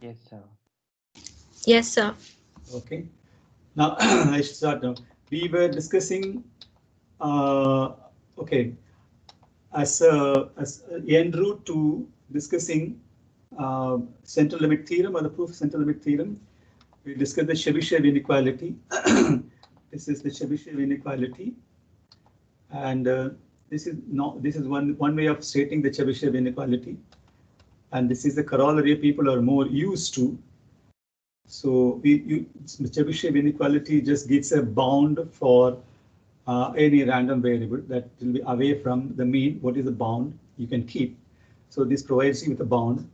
Yes, sir. Yes, sir. Okay. Now I should start now. We were discussing. Uh, okay. As en route to discussing central limit theorem or the proof of central limit theorem, we discussed the Chebyshev inequality. This is the Chebyshev inequality, and this is one way of stating the Chebyshev inequality, and this is the corollary people are more used to. So Chebyshev inequality just gives a bound for any random variable that will be away from the mean. What is the bound you can keep? So this provides you with a bound.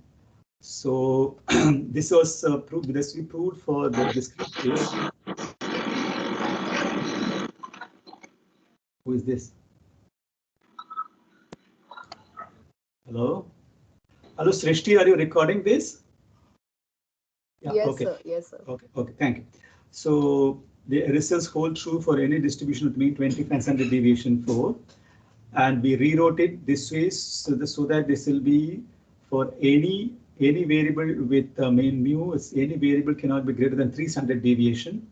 So this was proved. This we proved for the discrete case. Who is this? Hello, hello, Srishti. Are you recording this? Yeah. Yes, Okay. sir. Yes, sir. Okay. Okay. Thank you. So the results hold true for any distribution with mean 25 standard deviation 4. And we rewrote it this way so that this will be for any variable with mean mu. Any variable cannot be greater than 3 standard deviation.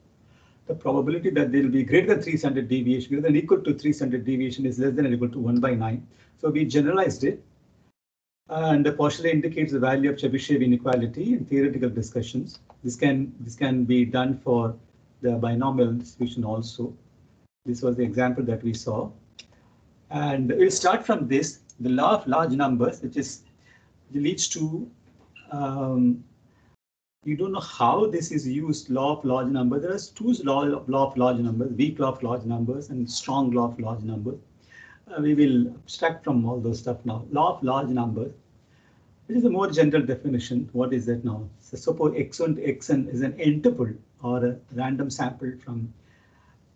The probability that there will be greater than 3 standard deviation, greater than equal to 3 standard deviation is less than or equal to 1 by 9. So we generalized it and partially indicates the value of Chebyshev inequality in theoretical discussions. This can be done for the binomial distribution also. This was the example that we saw. And we'll start from this, the law of large numbers, which leads to, you don't know how this is used, law of large numbers. There are two law of large numbers, weak law of large numbers and strong law of large numbers. We will abstract from all those stuff now. Law of large numbers, which is a more general definition. What is that now? So suppose x1 to xn is an n tuple or a random sample from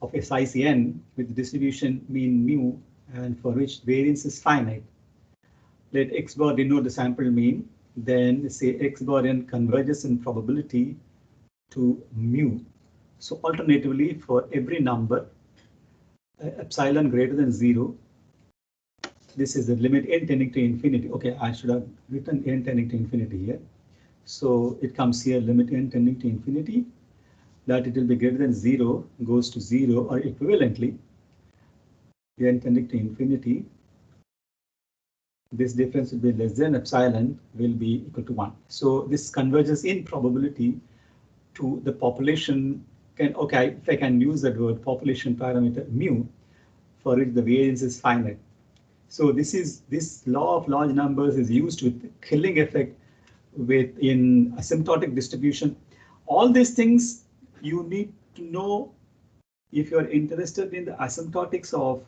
of a size n with distribution mean mu and for which variance is finite. Let x bar denote the sample mean, then say x bar n converges in probability to mu. So alternatively, for every number epsilon greater than 0, this is the limit n tending to infinity. Okay, I should have written n tending to infinity here. So it comes here, limit n tending to infinity, that it will be greater than 0 goes to 0, or equivalently n tending to infinity, this difference will be less than epsilon will be equal to 1. So this converges in probability to the population. Okay, if I can use that word, population parameter mu, for which the variance is finite. So this law of large numbers is used with killing effect in asymptotic distribution. All these things you need to know if you're interested in the asymptotics of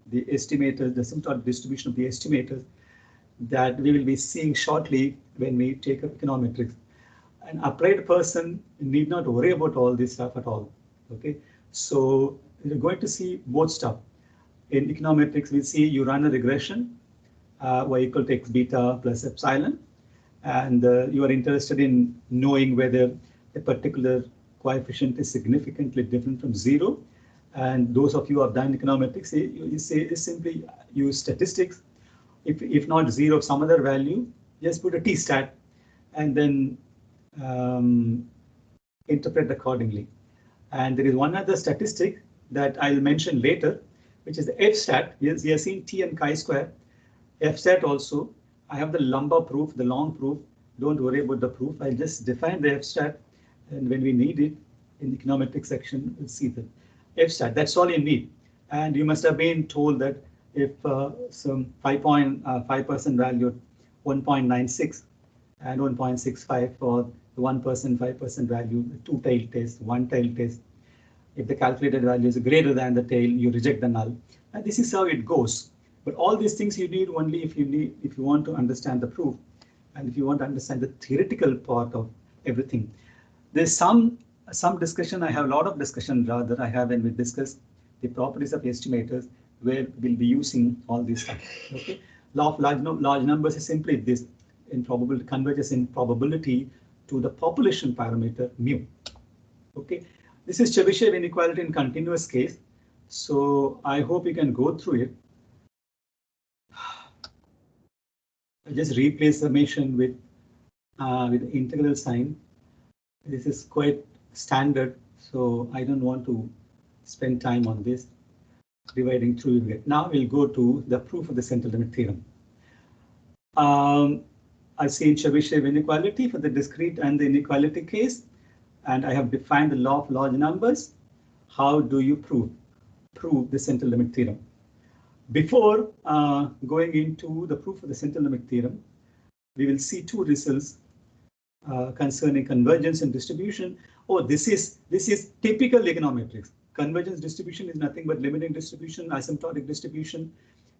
the estimators, the asymptotic distribution of the estimators, that we will be seeing shortly when we take up econometrics. An applied person need not worry about all this stuff at all. Okay, so you're going to see both stuff. In econometrics, we see you run a regression, y equal to x beta plus epsilon, and you are interested in knowing whether a particular coefficient is significantly different from 0. And those of you who have done econometrics, you simply use statistics. If not 0, some other value, just put a t-stat and then interpret accordingly. And there is one other statistic that I'll mention later, which is the f-stat. Yes, we have seen t and chi-square. F-stat also, I have the lumbar proof, the long proof. Don't worry about the proof. I'll just define the f-stat, and when we need it in the econometric section, we'll see the f-stat. That's all you need. And you must have been told that if some 5.5% value 1.96 and 1.65 for the 1%, 5% value, the two-tailed test, one-tailed test. If the calculated value is greater than the tail, you reject the null. And this is how it goes. But all these things you need only if you want to understand the proof, and if you want to understand the theoretical part of everything. There's some discussion. I have a lot of discussion rather I have when we discuss the properties of estimators, where we'll be using all this stuff. Okay, law of large numbers is simply this: in probability converges in probability to the population parameter mu. Okay, this is Chebyshev inequality in continuous case. So I hope you can go through it. I just replace summation with with the integral sign. This is quite standard, so I don't want to spend time on this. Dividing through. Now we'll go to the proof of the central limit theorem. I see Chebyshev inequality for the discrete and the inequality case, and I have defined the law of large numbers. How do you prove the central limit theorem? Before going into the proof of the central limit theorem, we will see two results concerning convergence and distribution. Oh, this is typical econometrics. Convergence distribution is nothing but limiting distribution, asymptotic distribution.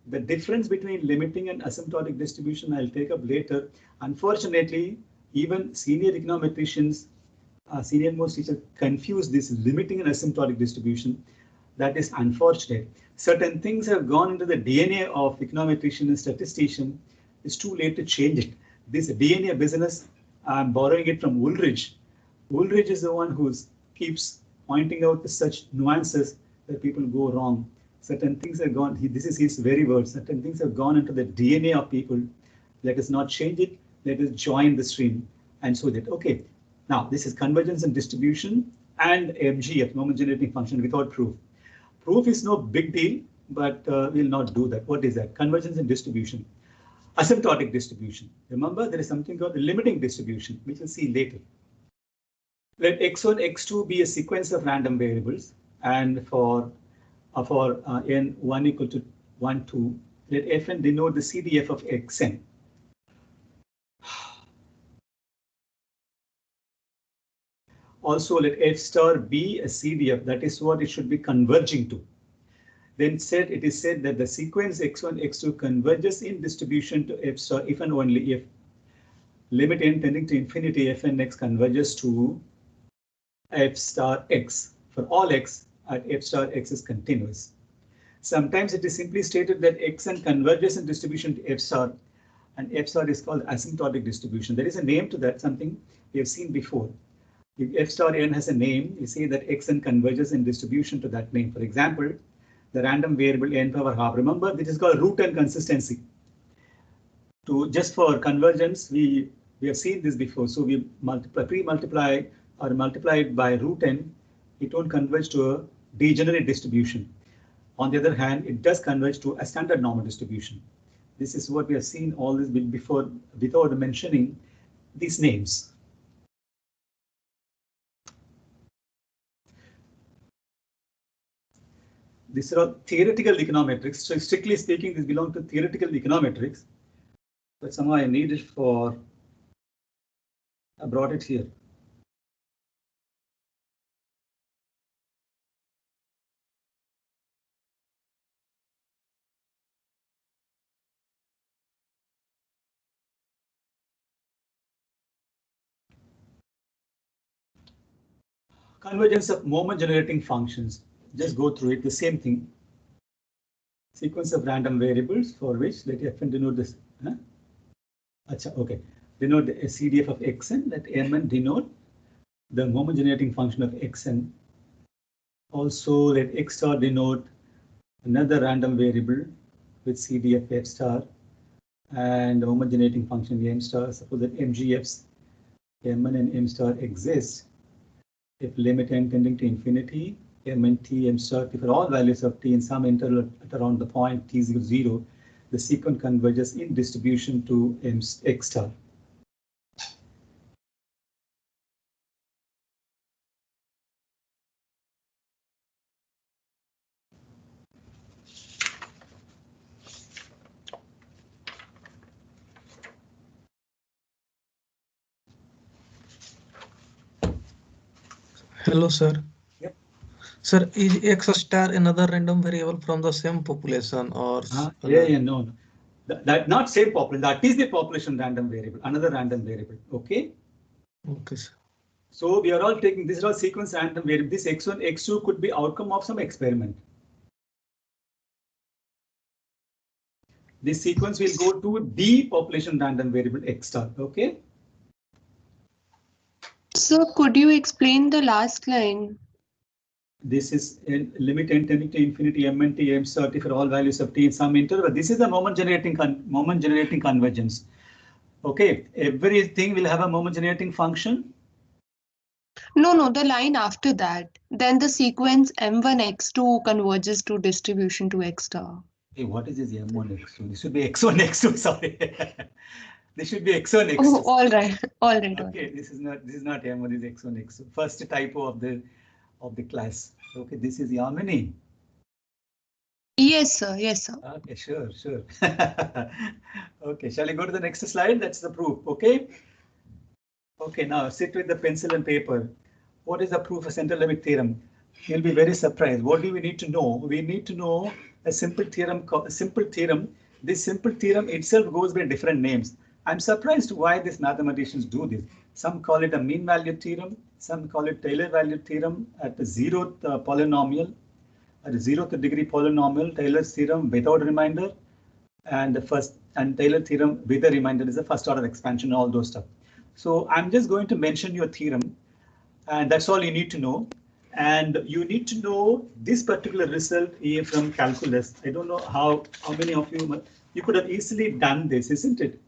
The difference between limiting and asymptotic distribution I'll take up later. Unfortunately, even senior econometricians, senior most teachers confuse this limiting and asymptotic distribution. That is unfortunate. Certain things have gone into the DNA of econometrician and statistician. It's too late to change it. This DNA business, I'm borrowing it from Woolridge. Woolridge is the one who keeps pointing out such nuances that people go wrong. Certain things have gone, this is his very words, certain things have gone into the DNA of people. Let us not change it, let us join the stream and so that, okay. Now this is convergence and distribution and MGF, moment generating function without proof. Proof is no big deal, but we'll not do that. What is that? Convergence and distribution. Asymptotic distribution. Remember, there is something called the limiting distribution, which we'll see later. Let x1, x2 be a sequence of random variables, and for n 1 equal to 1, 2, let fn denote the CDF of xn. Also, let f star be a CDF, that is what it should be converging to. Then it is said that the sequence x1, x2 converges in distribution to f star if and only if limit n tending to infinity fn x converges to f star x for all x at f star x is continuous. Sometimes it is simply stated that xn converges in distribution to f star, and f star is called asymptotic distribution. There is a name to that, something we have seen before. If f star n has a name, you say that xn converges in distribution to that name. For example, the random variable n power half. Remember, this is called root n consistency. Just for convergence, we have seen this before. So we pre-multiply or multiply it by root n. It won't converge to a degenerate distribution. On the other hand, it does converge to a standard normal distribution. This is what we have seen all this before without mentioning these names. These are all theoretical econometrics. So strictly speaking, these belong to theoretical econometrics. But somehow I need it for, I brought it here. Convergence of moment generating functions. Just go through it, the same thing. Sequence of random variables for which let fn denote this. Okay. Denote the CDF of xn, let mn denote the moment generating function of xn. Also let x star denote another random variable with CDF f star and the moment generating function m star. Suppose that MGFs mn and m star exist if limit n tending to infinity m t m star for all values of t in some interval at around the point t equals 0, the sequence converges in distribution to x star. Hello, sir. Yep. Sir, is x star another random variable from the same population or? No. That not same population. That is the population random variable, another random variable. Okay. Okay, sir. So we are all taking this is all sequence random variable. This x1, x2 could be outcome of some experiment. This sequence will go to the population random variable x star. Okay. So could you explain the last line? This is in limit n tending to infinity m and t m star t for all values of t in some interval. This is the moment generating convergence. Okay, everything will have a moment generating function. No, the line after that. Then the sequence M1 X2 converges to distribution to X star. Hey, what is this M1 X2? This should be X1 X2. Sorry, this should be X1 X2. Oh, all right. Okay, this is not M1. This is X1 X2. First typo of the class. Okay, this is Yamini. Yes, sir. Okay, sure. Okay, shall we go to the next slide? That's the proof. Okay. Okay, now sit with the pencil and paper. What is the proof of central limit theorem? You'll be very surprised. What do we need to know? We need to know a simple theorem. This simple theorem itself goes by different names. I'm surprised why these mathematicians do this. Some call it a mean value theorem. Some call it Taylor value theorem at the 0th polynomial, at the 0th degree polynomial. Taylor's theorem without reminder, and Taylor theorem with a reminder is the first order expansion. All those stuff. So I'm just going to mention your theorem, and that's all you need to know. And you need to know this particular result here from calculus. I don't know how many of you could have easily done this, isn't it?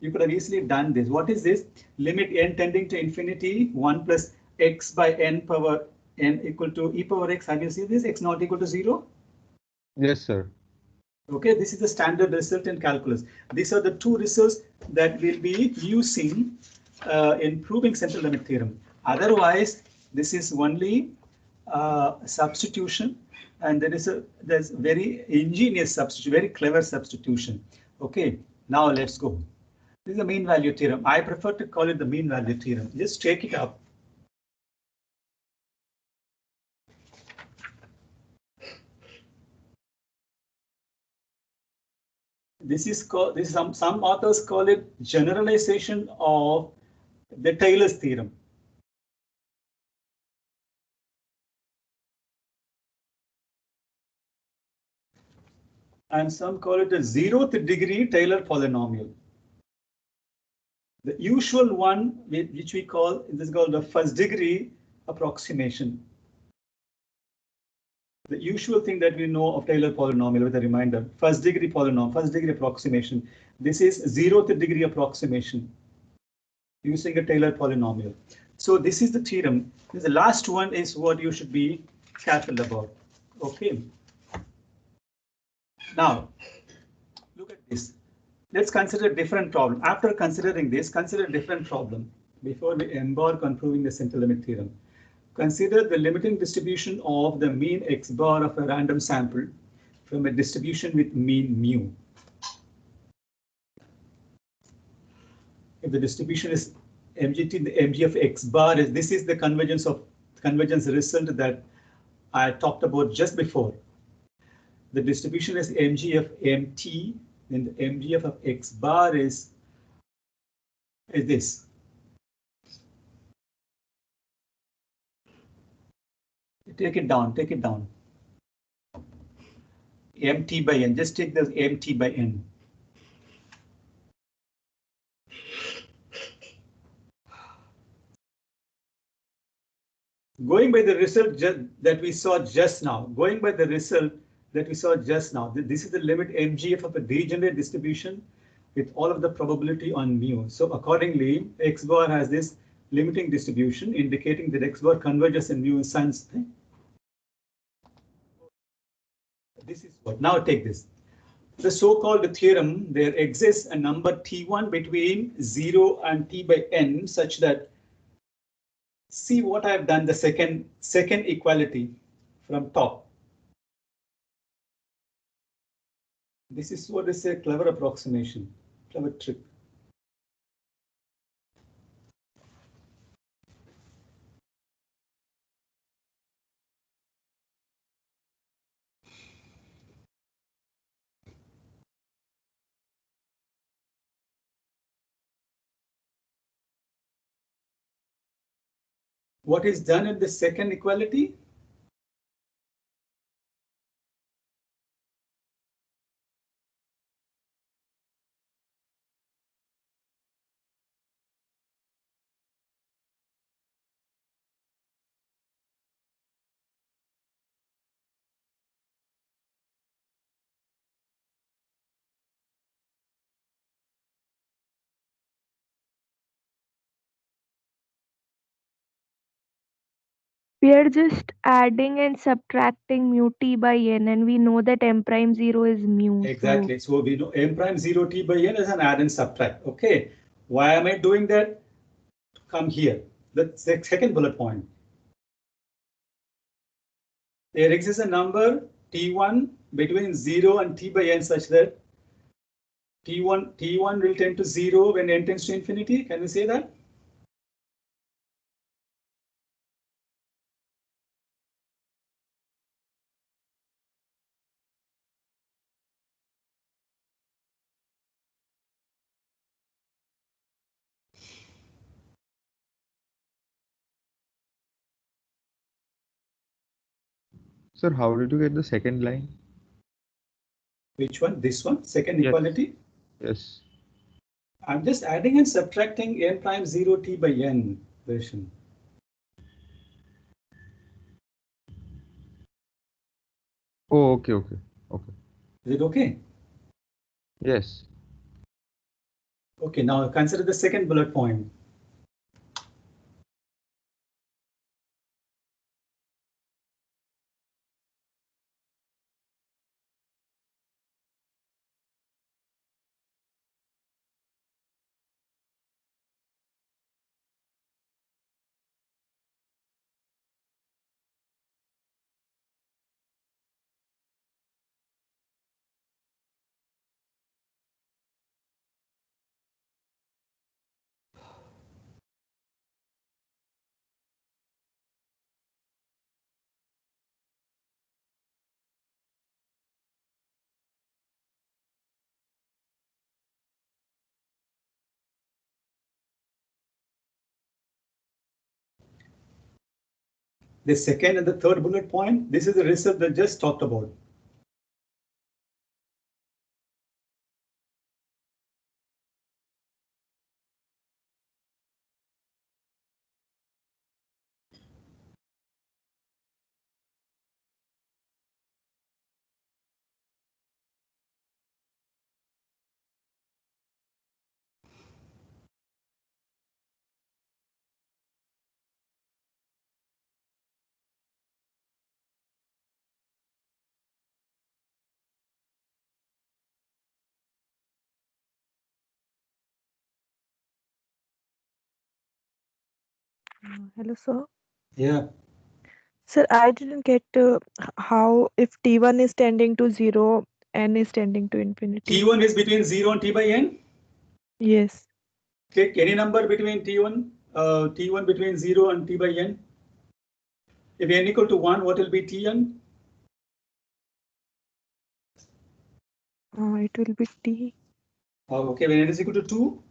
You could have easily done this. What is this? Limit n tending to infinity, 1 plus x by n power n equal to e power x. Have you seen this? X not equal to 0? Yes, sir. Okay, this is the standard result in calculus. These are the two results that we'll be using in proving central limit theorem. Otherwise, this is only substitution, and there's very ingenious substitution, very clever substitution. Okay, now let's go. This is the mean value theorem. I prefer to call it the mean value theorem. Just take it up. This is some authors call it generalization of the Taylor's theorem. And some call it a 0th degree Taylor polynomial. The usual one, which we call, this is called the first degree approximation. The usual thing that we know of Taylor polynomial with a reminder, first degree polynomial, first degree approximation. This is 0th degree approximation using a Taylor polynomial. So this is the theorem. The last one is what you should be careful about. Okay. Now, look at this. Let's consider a different problem. After considering this, consider a different problem before we embark on proving the central limit theorem. Consider the limiting distribution of the mean x bar of a random sample from a distribution with mean mu. If the distribution is MGT, the MG of x bar is, this is the convergence result that I talked about just before. The distribution is MG of MT, then the MGF of x bar is this. Take it down. MT by n, just take the MT by n. Going by the result that we saw just now, this is the limit MGF of a degenerate distribution with all of the probability on mu. So accordingly, x bar has this limiting distribution indicating that x bar converges in mu sense. This is what. Now take this. The so-called theorem, there exists a number T1 between 0 and T by n such that, see what I have done, the second equality from top. This is what is a clever approximation, clever trick. What is done in the second equality? We are just adding and subtracting mu t by n, and we know that m prime 0 is mu. Exactly. So we know m prime 0 t by n is an add and subtract. Okay. Why am I doing that? Come here. The second bullet point. There exists a number t1 between 0 and t by n such that t1 will tend to 0 when n tends to infinity. Can we say that? Sir, how did you get the second line? Which one? This one? Second Yes. equality? Yes. I'm just adding and subtracting n prime 0 t by n version. Oh, okay. Is it okay? Yes. Okay, now consider the second bullet point. The second and the third bullet point, this is the result that just talked about. Hello, sir. Yeah. Sir, I didn't get how if t1 is tending to 0, n is tending to infinity. T1 is between 0 and t by n. Yes. Take any number between t1 between 0 and t by n. If n equal to 1, what will be tn? It will be t. Okay, when n is equal to 2,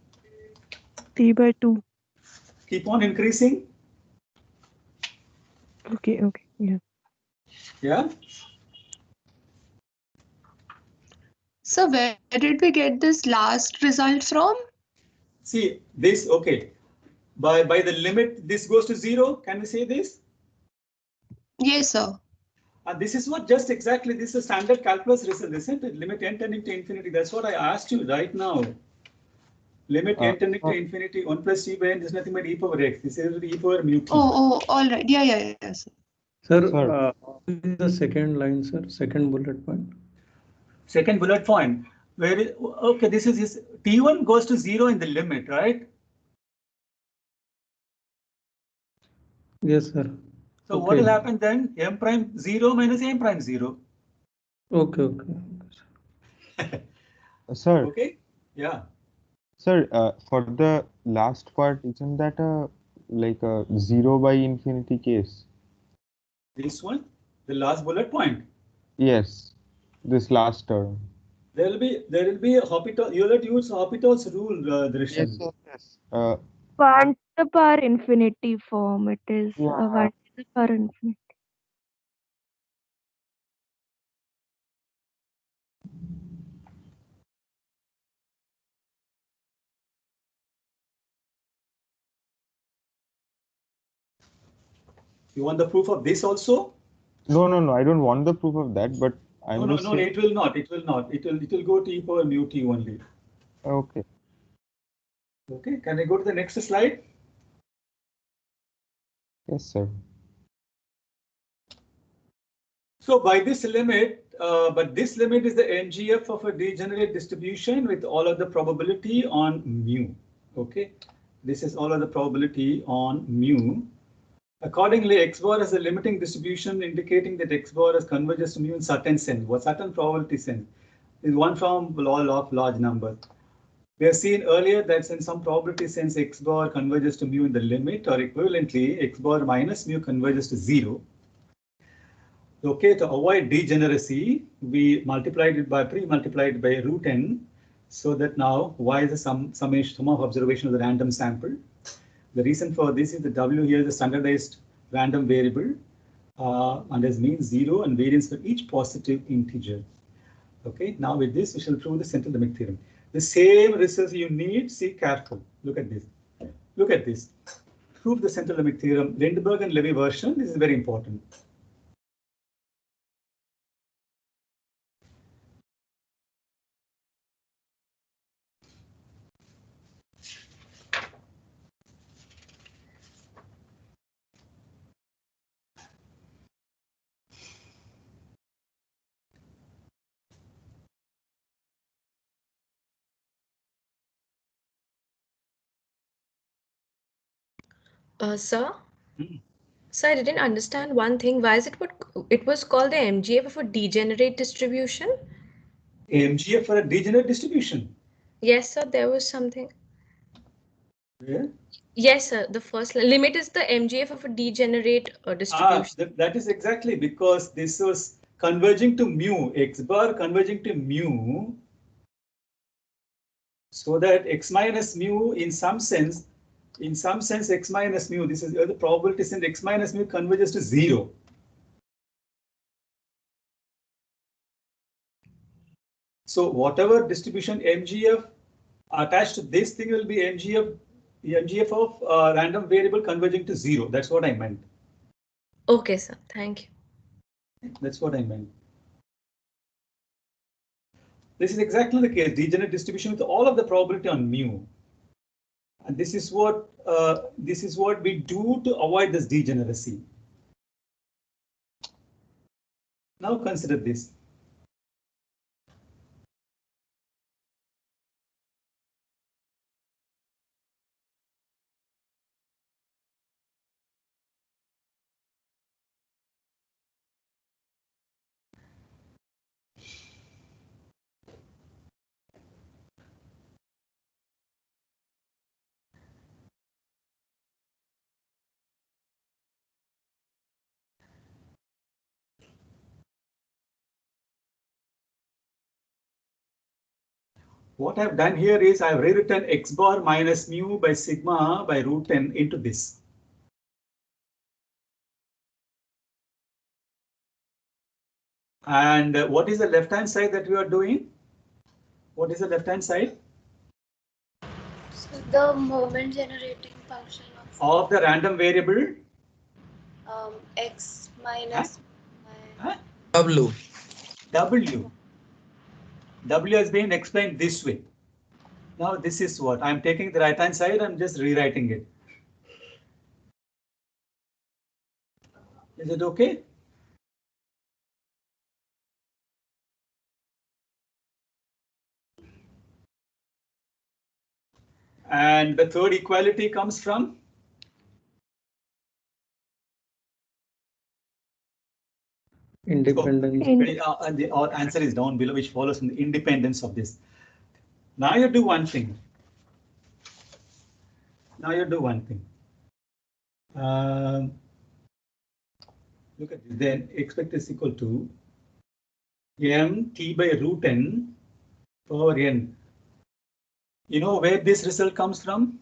T by 2. keep on increasing. Okay, yeah. Yeah. So where did we get this last result from? See this, okay. By the limit, this goes to 0. Can we say this? Yes, sir. This is what just exactly, this is a standard calculus result, isn't it? Limit n tending to infinity. That's what I asked you right now. Limit n tending to infinity, 1 plus t by n is nothing but e power x. This is e power mu t. Oh, all right. Yeah, sir. Sir, the second line, sir, second bullet point. Second bullet point, where is, okay, this is his, t1 goes to 0 in the limit, right? Yes, sir. So what will happen then? M prime 0 minus m prime 0. Okay. Sir. Okay. Yeah. Sir, for the last part, isn't that like a 0 by infinity case? This one, the last bullet point. Yes, this last term. There will be a Hopital. You will use Hopital's rule, Darshan. Yes. 1 to the power infinity form. It is 1 to the power infinity. You want the proof of this also? No. I don't want the proof of that, but I'm just saying. No. It will not. It will go to e power mu t only. Okay. Okay. Can I go to the next slide? Yes, sir. So by this limit, but this limit is the MGF of a degenerate distribution with all of the probability on mu. Okay, this is all of the probability on mu. Accordingly, X bar is a limiting distribution indicating that X bar is converges to mu in certain sense. What certain probability sense is one from law of large numbers. We have seen earlier that in some probability sense X bar converges to mu in the limit, or equivalently X bar minus mu converges to 0. Okay, to avoid degeneracy, we pre-multiplied by root n, so that now y is the sum of observation of the random sample. The reason for this is the W here is the standardized random variable, and as means 0 and variance for each positive integer. Okay, now with this we shall prove the central limit theorem. The same results you need, see careful. Look at this. Look at this. Prove the central limit theorem. Lindbergh and Levy version. This is very important. Sir? So I didn't understand one thing. Why is it what it was called the MGF of a degenerate distribution? MGF for a degenerate distribution. Yes, sir. There was something. Where? Yes, sir. The first limit is the MGF of a degenerate distribution. That is exactly because this was converging to mu, X bar converging to mu, so that X minus mu in some sense X minus mu, this is the probability since X minus mu converges to 0. So whatever distribution MGF attached to this thing will be MGF of random variable converging to 0. That's what I meant. Okay, sir. Thank you. That's what I meant. This is exactly the case. Degenerate distribution with all of the probability on mu. And this is what we do to avoid this degeneracy. Now consider this. What I've done here is I've rewritten X bar minus mu by sigma by root n into this. And what is the left-hand side that we are doing? What is the left-hand side? So the moment generating function of the random variable x minus W. W has been explained this way. Now this is what I'm taking the right hand side and just rewriting it. Is it okay? And the third equality comes from independence. Our answer is down below, which follows from the independence of this. Now you do one thing. Look at this. Then expect is equal to mt by root n power n. You know where this result comes from?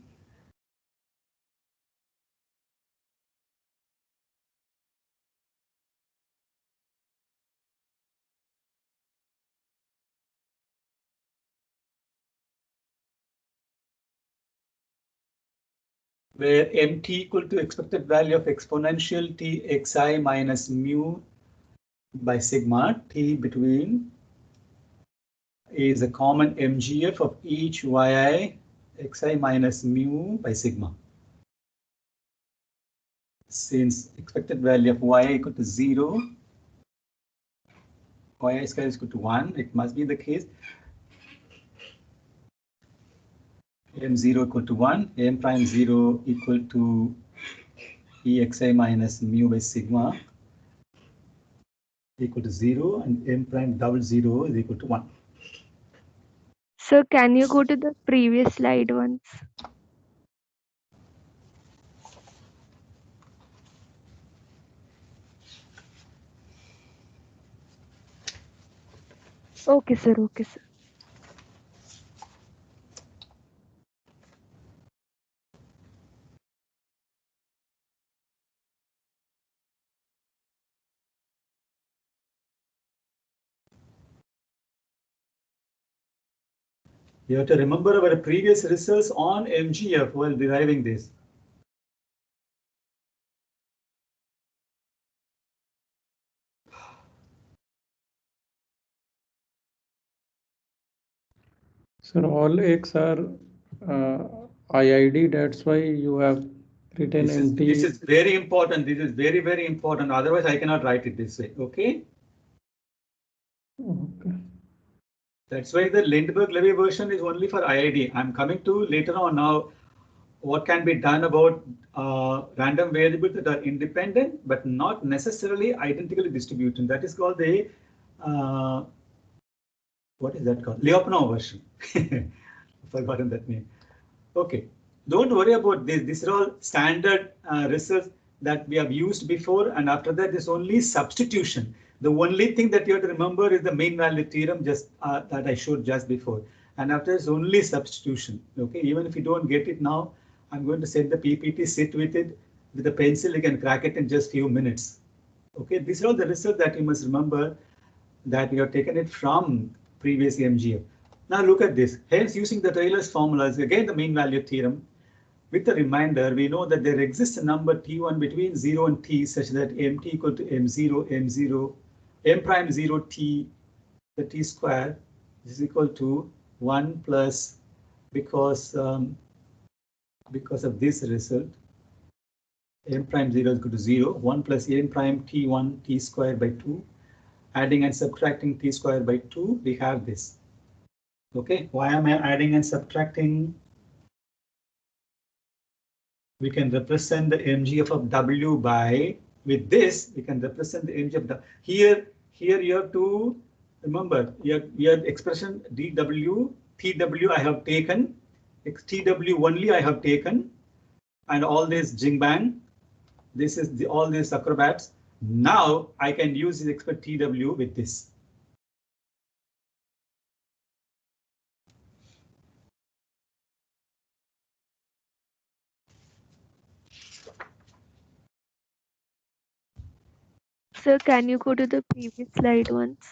Where mt equal to expected value of exponential t xi minus mu by sigma t between is a common MGF of each yi xi minus mu by sigma. Since expected value of yi equal to 0, yi square is equal to 1. It must be the case. M0 equal to 1, M prime 0 equal to EXI minus mu by sigma equal to 0, and M prime double 0 is equal to 1. Sir, can you go to the previous slide once? Okay, sir. Okay, sir. You have to remember our previous results on MGF while deriving this. So all X are IID, that's why you have written MT. This is very important. This is very, very important. Otherwise, I cannot write it this way. Okay. Okay. That's why the Lindbergh-Levy version is only for IID. I'm coming to later on now what can be done about random variables that are independent but not necessarily identically distributed. That is called the what is that called? Lyapunov version. I've forgotten that name. Okay, don't worry about this. These are all standard results that we have used before, and after that is only substitution. The only thing that you have to remember is the mean value theorem just that I showed just before, and after is only substitution. Okay, even if you don't get it now, I'm going to send the PPT, sit with it with a pencil, you can crack it in just few minutes. Okay, these are all the results that you must remember that we have taken it from previous MGF. Now look at this. Hence, using the Taylor's formulas, again the mean value theorem, with a reminder, we know that there exists a number T1 between 0 and T such that MT equal to M0, M prime 0 T, the T square is equal to 1 plus, because of this result, M prime 0 is equal to 0, 1 plus M prime T1 T square by 2. Adding and subtracting T square by 2, we have this. Okay, why am I adding and subtracting? We can represent the MGF of W by, with this, we can represent the MGF of W. Here you have to remember, your expression DW, TW I have taken, TW only I have taken, and all this jing bang, this is all these acrobats. Now I can use this expression TW with this. Sir, can you go to the previous slide once?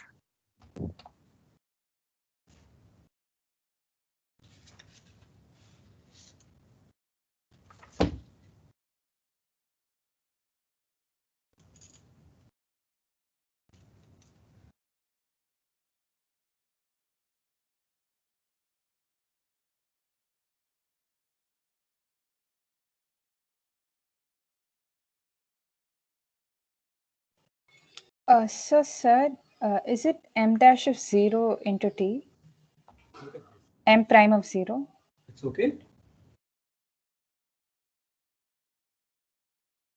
So, sir, is it m dash of 0 into t? M prime of 0? It's okay.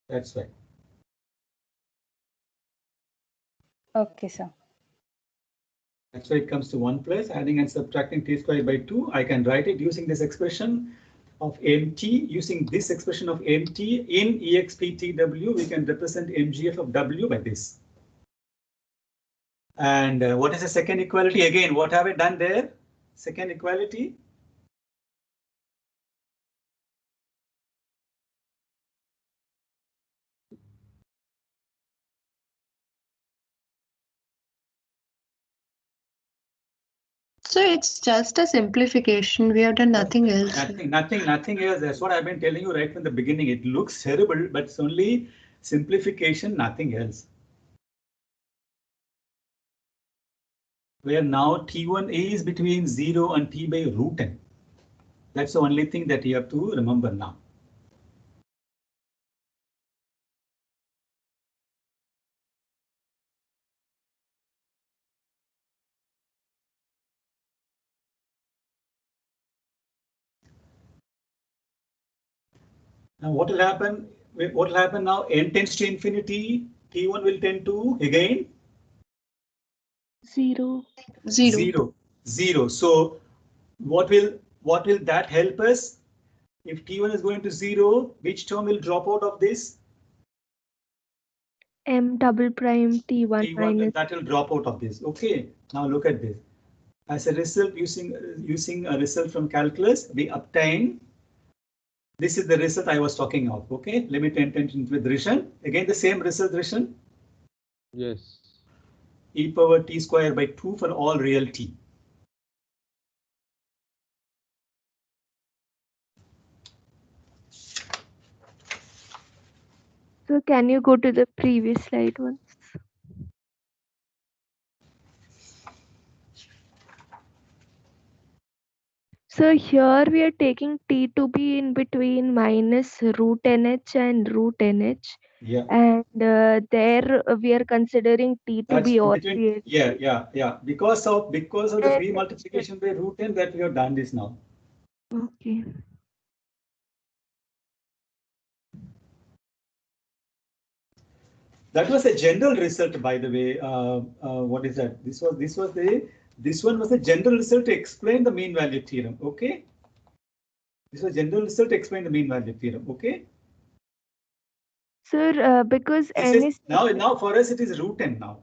That's right. Okay, sir. That's why it comes to 1 plus adding and subtracting T squared by 2. I can write it using this expression of MT. Using this expression of MT in EXPTW, we can represent MGF of W by this. And what is the second equality? Again, what have I done there? Second equality. So it's just a simplification. We have done nothing else. Nothing else. That's what I've been telling you right from the beginning. It looks terrible, but it's only simplification, nothing else. Where now T1 is between 0 and T by root n. That's the only thing that you have to remember now. Now what will happen? What will happen now? N tends to infinity. T1 will tend to again 0. 0. 0. So what will that help us? If T1 is going to 0, which term will drop out of this? M double prime T1 T1 minus. that will drop out of this. Okay. Now look at this. As a result, using a result from calculus, we obtain. This is the result I was talking of. Okay. Limit n tends with Rishan. Again, the same result, Rishan. Yes. E power t square by 2 for all real t. So can you go to the previous slide once? So here we are taking t to be in between minus root nh and root nh. Yeah. And there we are considering t to That's be all between, real. yeah. Because of the And- free multiplication by root n that we have done this now. Okay. That was a general result, by the way. What is that? This one was a general result to explain the mean value theorem. Okay. This was general result to explain the mean value theorem. Okay. Sir, because n is Now for us it is root n now.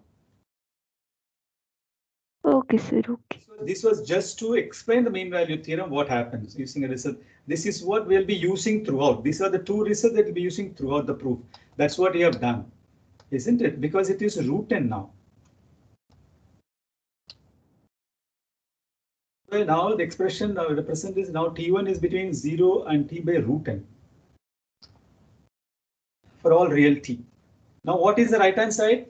okay, sir. Okay. This was just to explain the mean value theorem, what happens using a result. This is what we'll be using throughout. These are the two results that we'll be using throughout the proof. That's what we have done, isn't it? Because it is root n now. Well, now the expression represent is now T1 is between 0 and t by root n for all real t. Now what is the right hand side?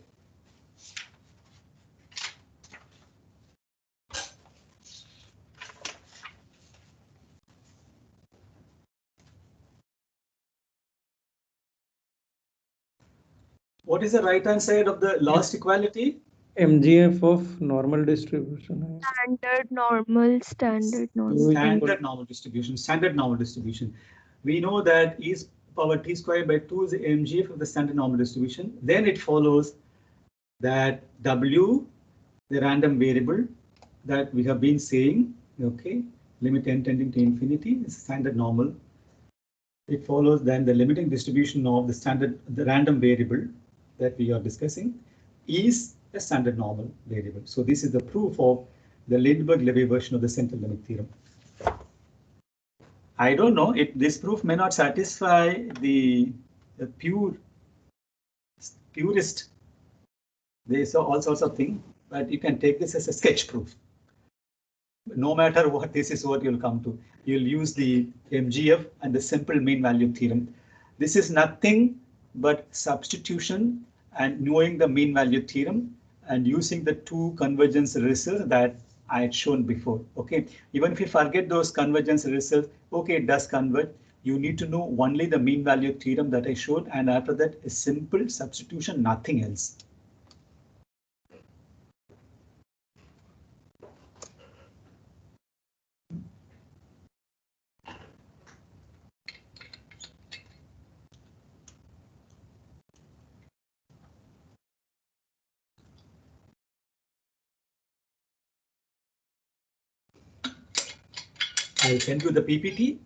What is the right hand side of the last equality? MGF of normal distribution. Standard normal. Standard normal distribution. We know that e power t square by 2 is the MGF of the standard normal distribution. Then it follows that W, the random variable that we have been saying, okay, limit n tending to infinity is standard normal. It follows then the limiting distribution of the random variable that we are discussing is a standard normal variable. So this is the proof of the Lindbergh-Levy version of the central limit theorem. I don't know if this proof may not satisfy the purist. There's all sorts of things, but you can take this as a sketch proof. No matter what, this is what you'll come to. You'll use the MGF and the simple mean value theorem. This is nothing but substitution and knowing the mean value theorem and using the two convergence results that I had shown before. Okay, even if you forget those convergence results, okay, it does converge. You need to know only the mean value theorem that I showed, and after that, a simple substitution, nothing else. I'll send you the PPT.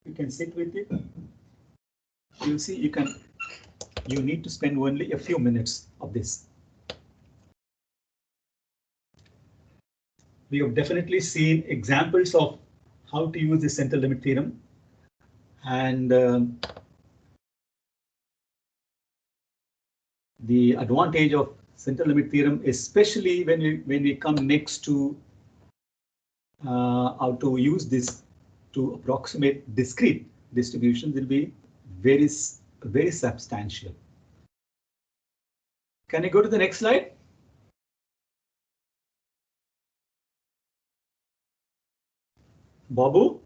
You can sit with it. You'll see you need to spend only a few minutes of this. We have definitely seen examples of how to use the central limit theorem. And the advantage of central limit theorem, especially when we come next to how to use this to approximate discrete distributions, will be very substantial. Can you go to the next slide? Babu?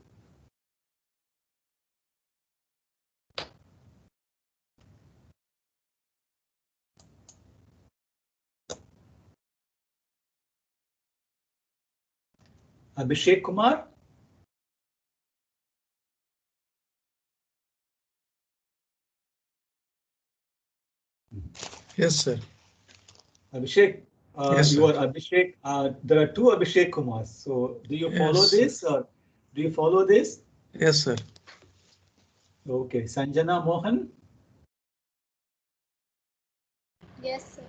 Abhishek Kumar? Yes, sir. Abhishek, Yes, you sir. are Abhishek. There are two Abhishek Kumars. So do you follow Yes. this or do you follow this? Yes, sir. Okay, Sanjana Mohan. Yes, sir.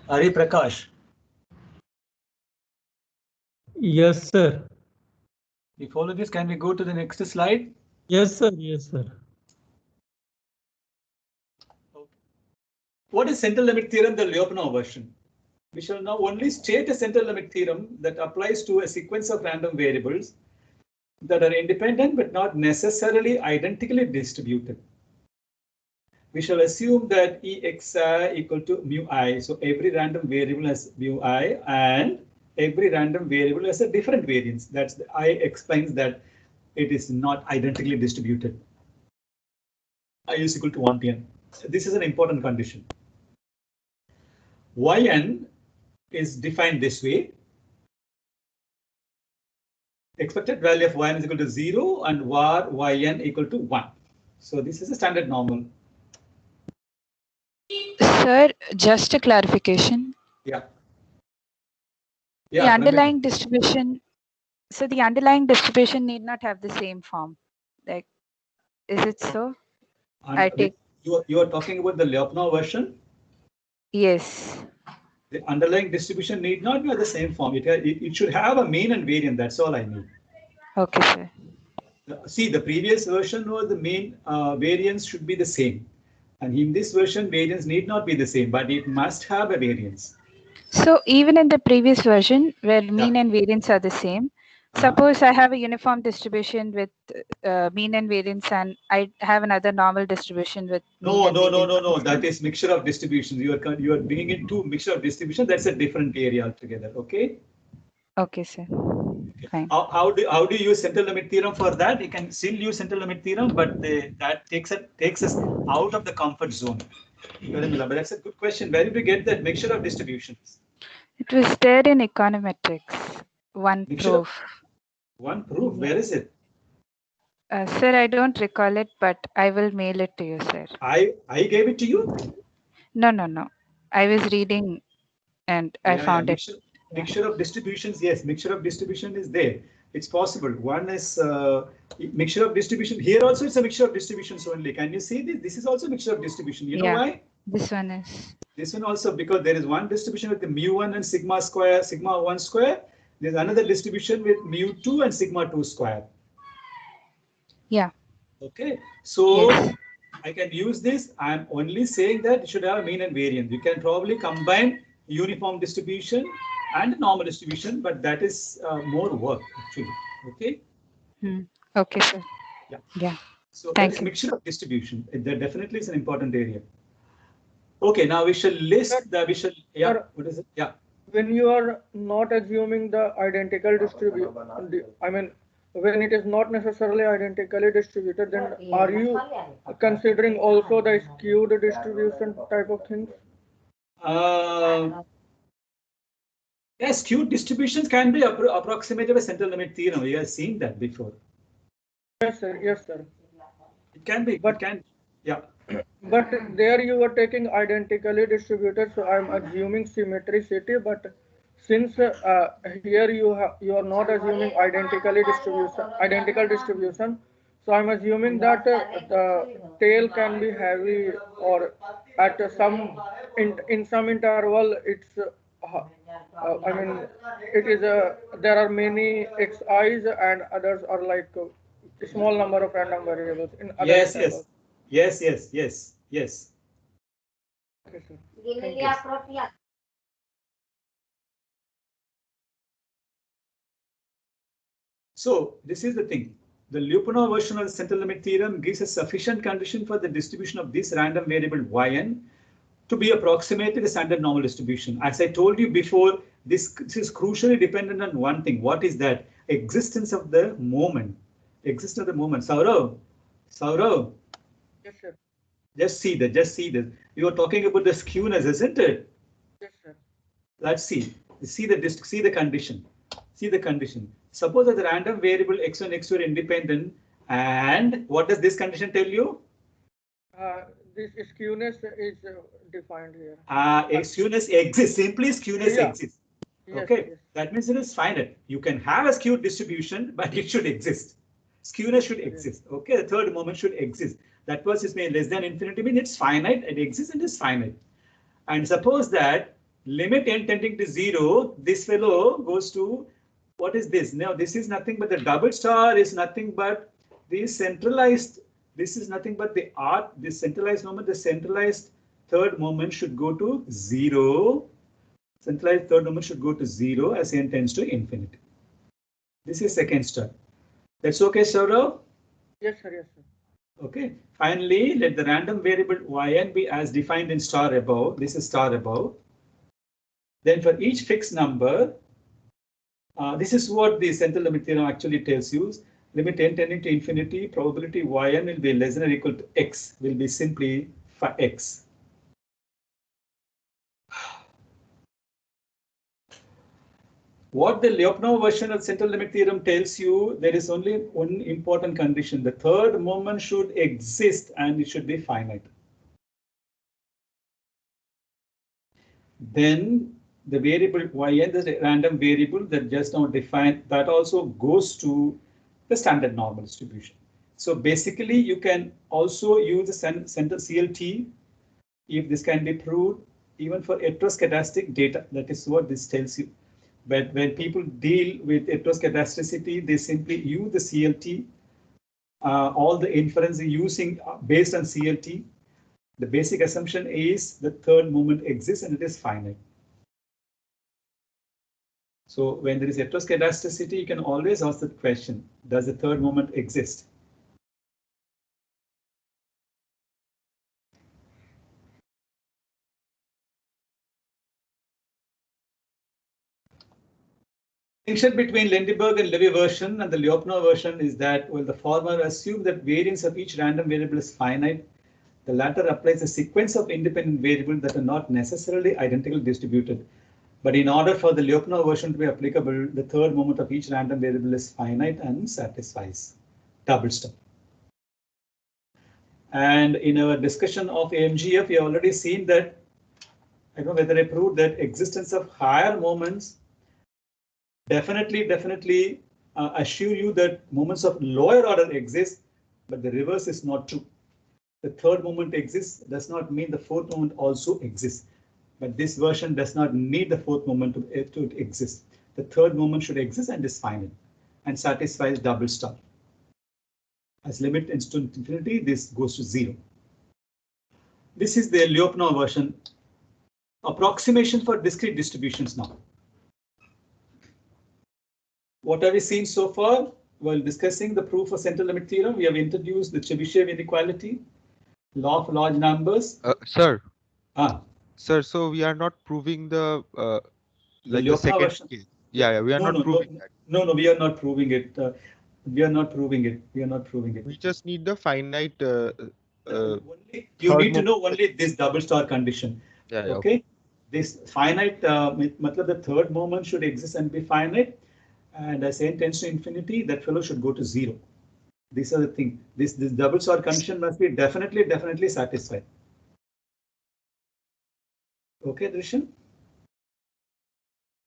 Hari Prakash. Yes, sir. You follow this? Can we go to the next slide? Yes, sir. Yes, sir. What is central limit theorem, the Lyapunov version? We shall now only state a central limit theorem that applies to a sequence of random variables that are independent but not necessarily identically distributed. We shall assume that EXI equal to mu I. So every random variable has mu I and every random variable has a different variance. That's the I explains that it is not identically distributed. I is equal to 1n. This is an important condition. Yn is defined this way. Expected value of yn is equal to 0 and var yn equal to 1. So this is a standard normal. Sir, just a clarification. Yeah. The Yeah. underlying distribution, so the underlying distribution need not have the same form. Like, is it so? I take. You are talking about the Lyapunov version? Yes. The underlying distribution need not be the same form. It should have a mean and variance. That's all I need. Okay, sir. See, the previous version was the mean variance should be the same. And in this version, variance need not be the same, but it must have a variance. So even in the previous version where mean and variance are the same, suppose I have a uniform distribution with mean and variance and I have another normal distribution with No. That is mixture of distributions. You are bringing in two mixture of distribution. That's a different area altogether. Okay. Okay, sir. Fine. How do you use central limit theorem for that? You can still use central limit theorem, but that takes us out of the comfort zone. But that's a good question. Where did you get that mixture of distributions? It was there in econometrics. One proof. One proof. Where is it? Sir, I don't recall it, but I will mail it to you, sir. I gave it to you? No. I was reading and I found it. Mixture of distributions, yes, mixture of distribution is there. It's possible. One is mixture of distribution. Here also it's a mixture of distributions only. Can you see this? This is also mixture of distribution. You know why? This one is. This one also because there is one distribution with the mu1 and sigma square, sigma 1 square. There's another distribution with mu2 and sigma 2 square. Yeah. Okay. So yes. I can use this. I'm only saying that it should have a mean and variance. You can probably combine uniform distribution and normal distribution, but that is more work actually. Okay. Okay, sir. Yeah. So that is mixture of distribution. That definitely is an important area. Okay, now we shall list the what is it? Yeah. When you are not assuming the identical distribution, I mean, when it is not necessarily identically distributed, then are you considering also the skewed distribution type of things? Yes, skewed distributions can be approximated by central limit theorem. We have seen that before. Yes, sir. Yes, sir. It can be, but yeah. But there you are taking identically distributed, so I'm assuming symmetricity. But since here you are not assuming identical distribution, so I'm assuming that the tail can be heavy or at some in some interval it's. I mean, it is there are many xi's and others are like a small number of random variables in other intervals. Yes. Okay, sir. So this is the thing. The Lyapunov version of the central limit theorem gives a sufficient condition for the distribution of this random variable yn to be approximated a standard normal distribution. As I told you before, this is crucially dependent on one thing. What is that? Existence of the moment. Existence of the moment. Saurav. Yes, sir. Just see that. You are talking about the skewness, isn't it? Yes, sir. Let's see. See the condition. See the condition. Suppose that the random variable x1, x2 are independent, and what does this condition tell you? this skewness is defined here. Skewness exists. Simply skewness Yeah. exists. Yes, Okay, yes. that means it is finite. You can have a skewed distribution, but it should exist. Skewness should exist. Okay, the third moment should exist. That was is made less than infinity mean it's finite. It exists and is finite. And suppose that limit n tending to 0, this fellow goes to what is this? Now this is nothing but the double star is nothing but the centralized. This is nothing but the art. This centralized moment, the centralized third moment should go to 0. Centralized third moment should go to 0 as n tends to infinity. This is second star. That's okay, Saurav? Yes, sir. Yes, sir. Okay. Finally, let the random variable yn be as defined in star above. This is star above. Then for each fixed number, this is what the central limit theorem actually tells you. Limit n tending to infinity, probability yn will be less than or equal to x, will be simply for x. What the Lyapunov version of central limit theorem tells you, there is only one important condition. The third moment should exist and it should be finite. Then the variable yn, the random variable that just now defined, that also goes to the standard normal distribution. So basically, you can also use the central CLT if this can be proved, even for heteroscedastic data. That is what this tells you. But when people deal with heteroscedasticity, they simply use the CLT, all the inference using based on CLT. The basic assumption is the third moment exists and it is finite. So when there is heteroscedasticity, you can always ask the question, does the third moment exist? Distinction between Lindeberg and Levy version and the Lyapunov version is that, well, the former assumes that variance of each random variable is finite. The latter applies a sequence of independent variables that are not necessarily identically distributed. But in order for the Lyapunov version to be applicable, the third moment of each random variable is finite and satisfies double step. And in our discussion of MGF, we have already seen that, I don't know whether I proved that existence of higher moments definitely assure you that moments of lower order exist, but the reverse is not true. The third moment exists does not mean the fourth moment also exists. But this version does not need the fourth moment to exist. The third moment should exist and is finite and satisfies double star. As limit tends to infinity, this goes to 0. This is the Lyapunov version. Approximation for discrete distributions now. What have we seen so far? While discussing the proof of central limit theorem, we have introduced the Chebyshev inequality, law of large numbers. Sir. Sir, so we are not proving the like the the second version. case. Yeah, we are not proving that. No, we are not proving it. We are not proving it. We are not proving it. We just need the finite. You need to know only this double star condition. Yeah, okay. This finite, the third moment should exist and be finite. And as n tends to infinity, that fellow should go to 0. These are the things. This double star condition must be definitely satisfied. Okay, Drishan?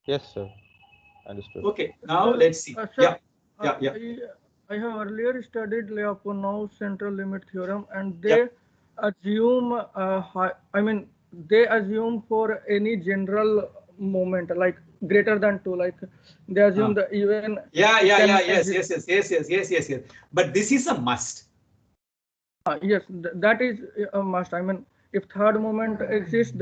Yes, sir. Understood. Okay, now let's see. Sir, yeah. I have earlier studied Lyapunov central limit theorem, and they assume, they assume for any general moment, like greater than 2, like they assume the even. Yes. But this is a must. Yes, that is a must. I mean, if third moment exists,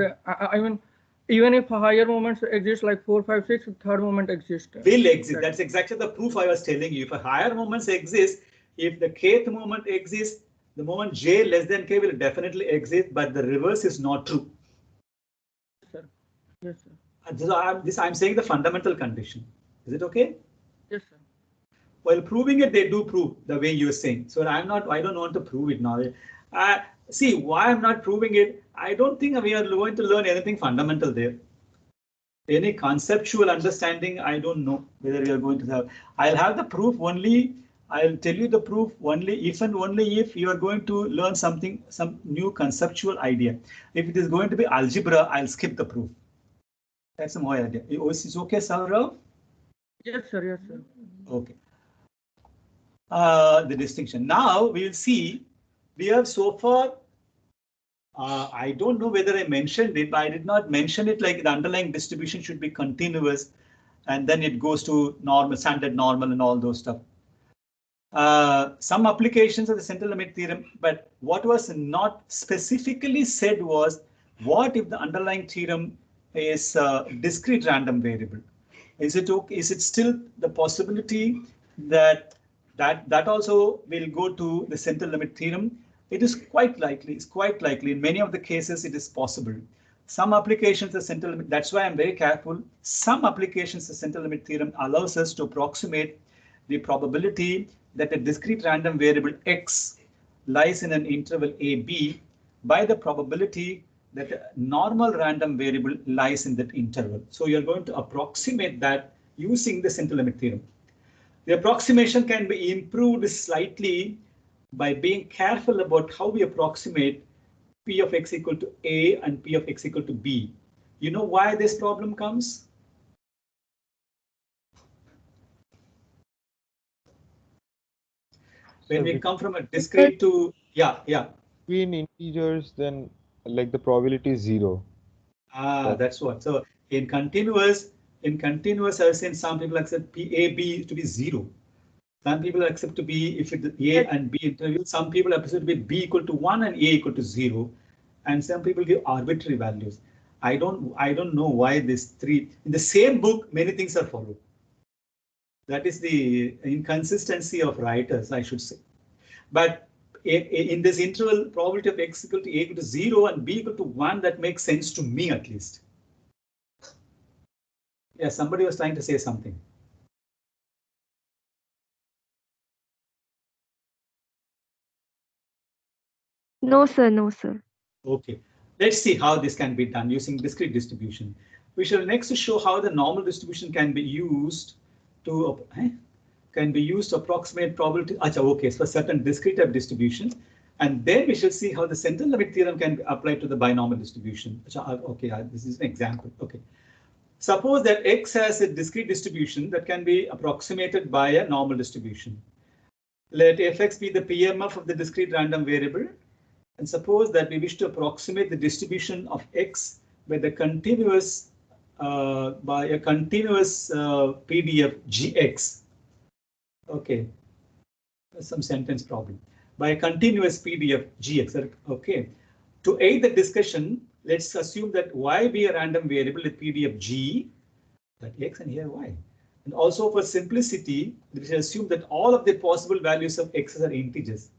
even if higher moments exist like 4, 5, 6, third moment exists. Will exist. That's exactly the proof I was telling you. If a higher moments exist, if the kth moment exists, the moment j less than k will definitely exist, but the reverse is not true. Sir. Yes, sir. I'm saying the fundamental condition. Is it okay? Yes, sir. While proving it, they do prove the way you're saying. So I don't want to prove it now. See why I'm not proving it. I don't think we are going to learn anything fundamental there. Any conceptual understanding, I don't know whether we are going to have. I'll have the proof only I'll tell you the proof only if and only if you are going to learn something, some new conceptual idea. If it is going to be algebra, I'll skip the proof. That's my idea. Is okay, Saurav? Yes, sir. Yes, sir. Okay. The distinction. Now we will see. We have so far. I don't know whether I mentioned it, but I did not mention it. Like the underlying distribution should be continuous, and then it goes to normal, standard normal, and all those stuff. Some applications of the central limit theorem, but what was not specifically said was, what if the underlying theorem is a discrete random variable? Is it okay? Is it still the possibility that that also will go to the central limit theorem? It is quite likely. It's quite likely. In many of the cases, it is possible. Some applications, the central limit. That's why I'm very careful. Some applications, the central limit theorem allows us to approximate the probability that a discrete random variable x lies in an interval AB by the probability that a normal random variable lies in that interval. So you're going to approximate that using the central limit theorem. The approximation can be improved slightly by being careful about how we approximate P of x equal to A and P of x equal to B. You know why this problem comes? When we come from a discrete to, yeah. Between integers, then like the probability is 0. That's what. So in continuous, I was saying some people accept PAB to be 0. Some people accept to be, if it A and B interval, some people accept to be B equal to 1 and A equal to 0. And some people give arbitrary values. I don't know why this three, in the same book, many things are followed. That is the inconsistency of writers, I should say. But in this interval, probability of x equal to A equal to 0 and B equal to 1, that makes sense to me at least. Yeah, somebody was trying to say something. No, sir. No, sir. Okay, let's see how this can be done using discrete distribution. We shall next show how the normal distribution can be used to approximate probability. Okay, for certain discrete type distributions, and then we shall see how the central limit theorem can be applied to the binomial distribution. Okay, this is an example. Okay, suppose that x has a discrete distribution that can be approximated by a normal distribution. Let fx be the PMF of the discrete random variable. And suppose that we wish to approximate the distribution of x by the continuous PDF gx. Okay, that's some sentence problem. By a continuous PDF gx. Okay, to aid the discussion, let's assume that y be a random variable with PDF g, that x and here y. And also for simplicity, we shall assume that all of the possible values of x are integers.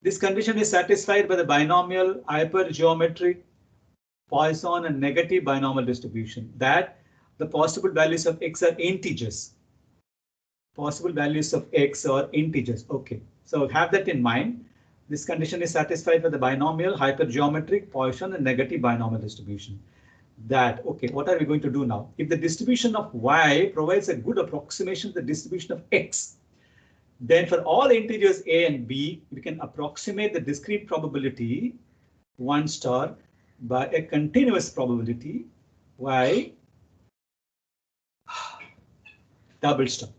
This condition is satisfied by the binomial, hypergeometric, Poisson and negative binomial distribution, that the possible values of x are integers. Possible values of x are integers. Okay, so have that in mind. This condition is satisfied by the binomial, hypergeometric, Poisson and negative binomial distribution. That, okay, what are we going to do now? If the distribution of y provides a good approximation of the distribution of x, then for all integers a and b, we can approximate the discrete probability 1 star by a continuous probability y double star.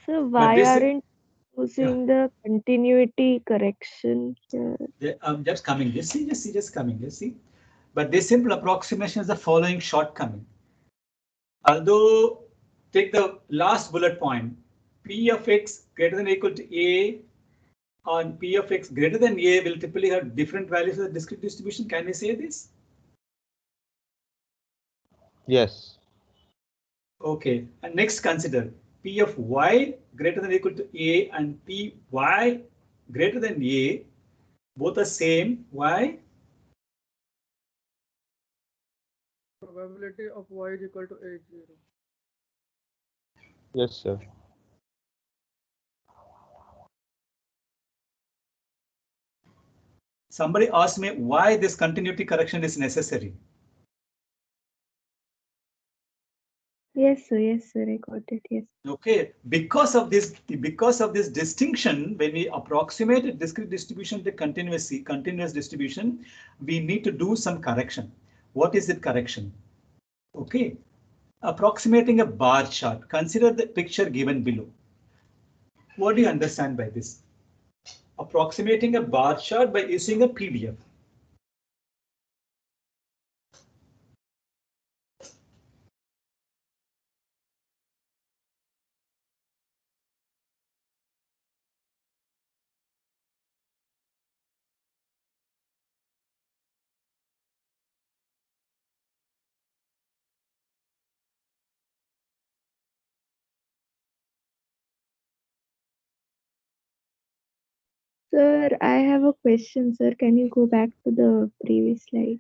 So why aren't using the continuity correction here? I'm just coming. Just coming. You see. But this simple approximation is the following shortcoming. Although take the last bullet point, P of x greater than or equal to A and P of x greater than A will typically have different values of the discrete distribution. Can we say this? Yes. Okay, and next consider P of y greater than or equal to A and P y greater than A, both are same. Why? Probability of y is equal to A0. Yes, sir. Somebody asked me why this continuity correction is necessary. Yes, sir. Yes, sir. I got it. Yes. Okay, because of this distinction, when we approximate a discrete distribution to continuous distribution, we need to do some correction. What is it correction? Okay, approximating a bar chart. Consider the picture given below. What do you understand by this? Approximating a bar chart by using a PDF. Sir, I have a question, sir. Can you go back to the previous slide?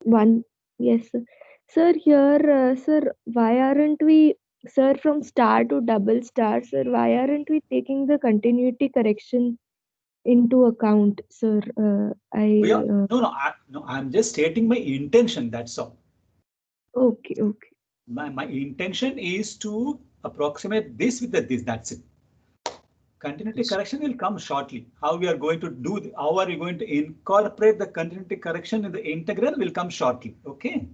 One. Yes, sir. Sir, here, sir, why aren't we, sir, from star to double star, sir, why aren't we taking the continuity correction into account, sir? I'm just stating my intention. That's all. Okay. My intention is to approximate this with this. That's it. Continuity correction will come shortly. How we are going to do, how are we going to incorporate the continuity correction in the integral will come shortly. Okay.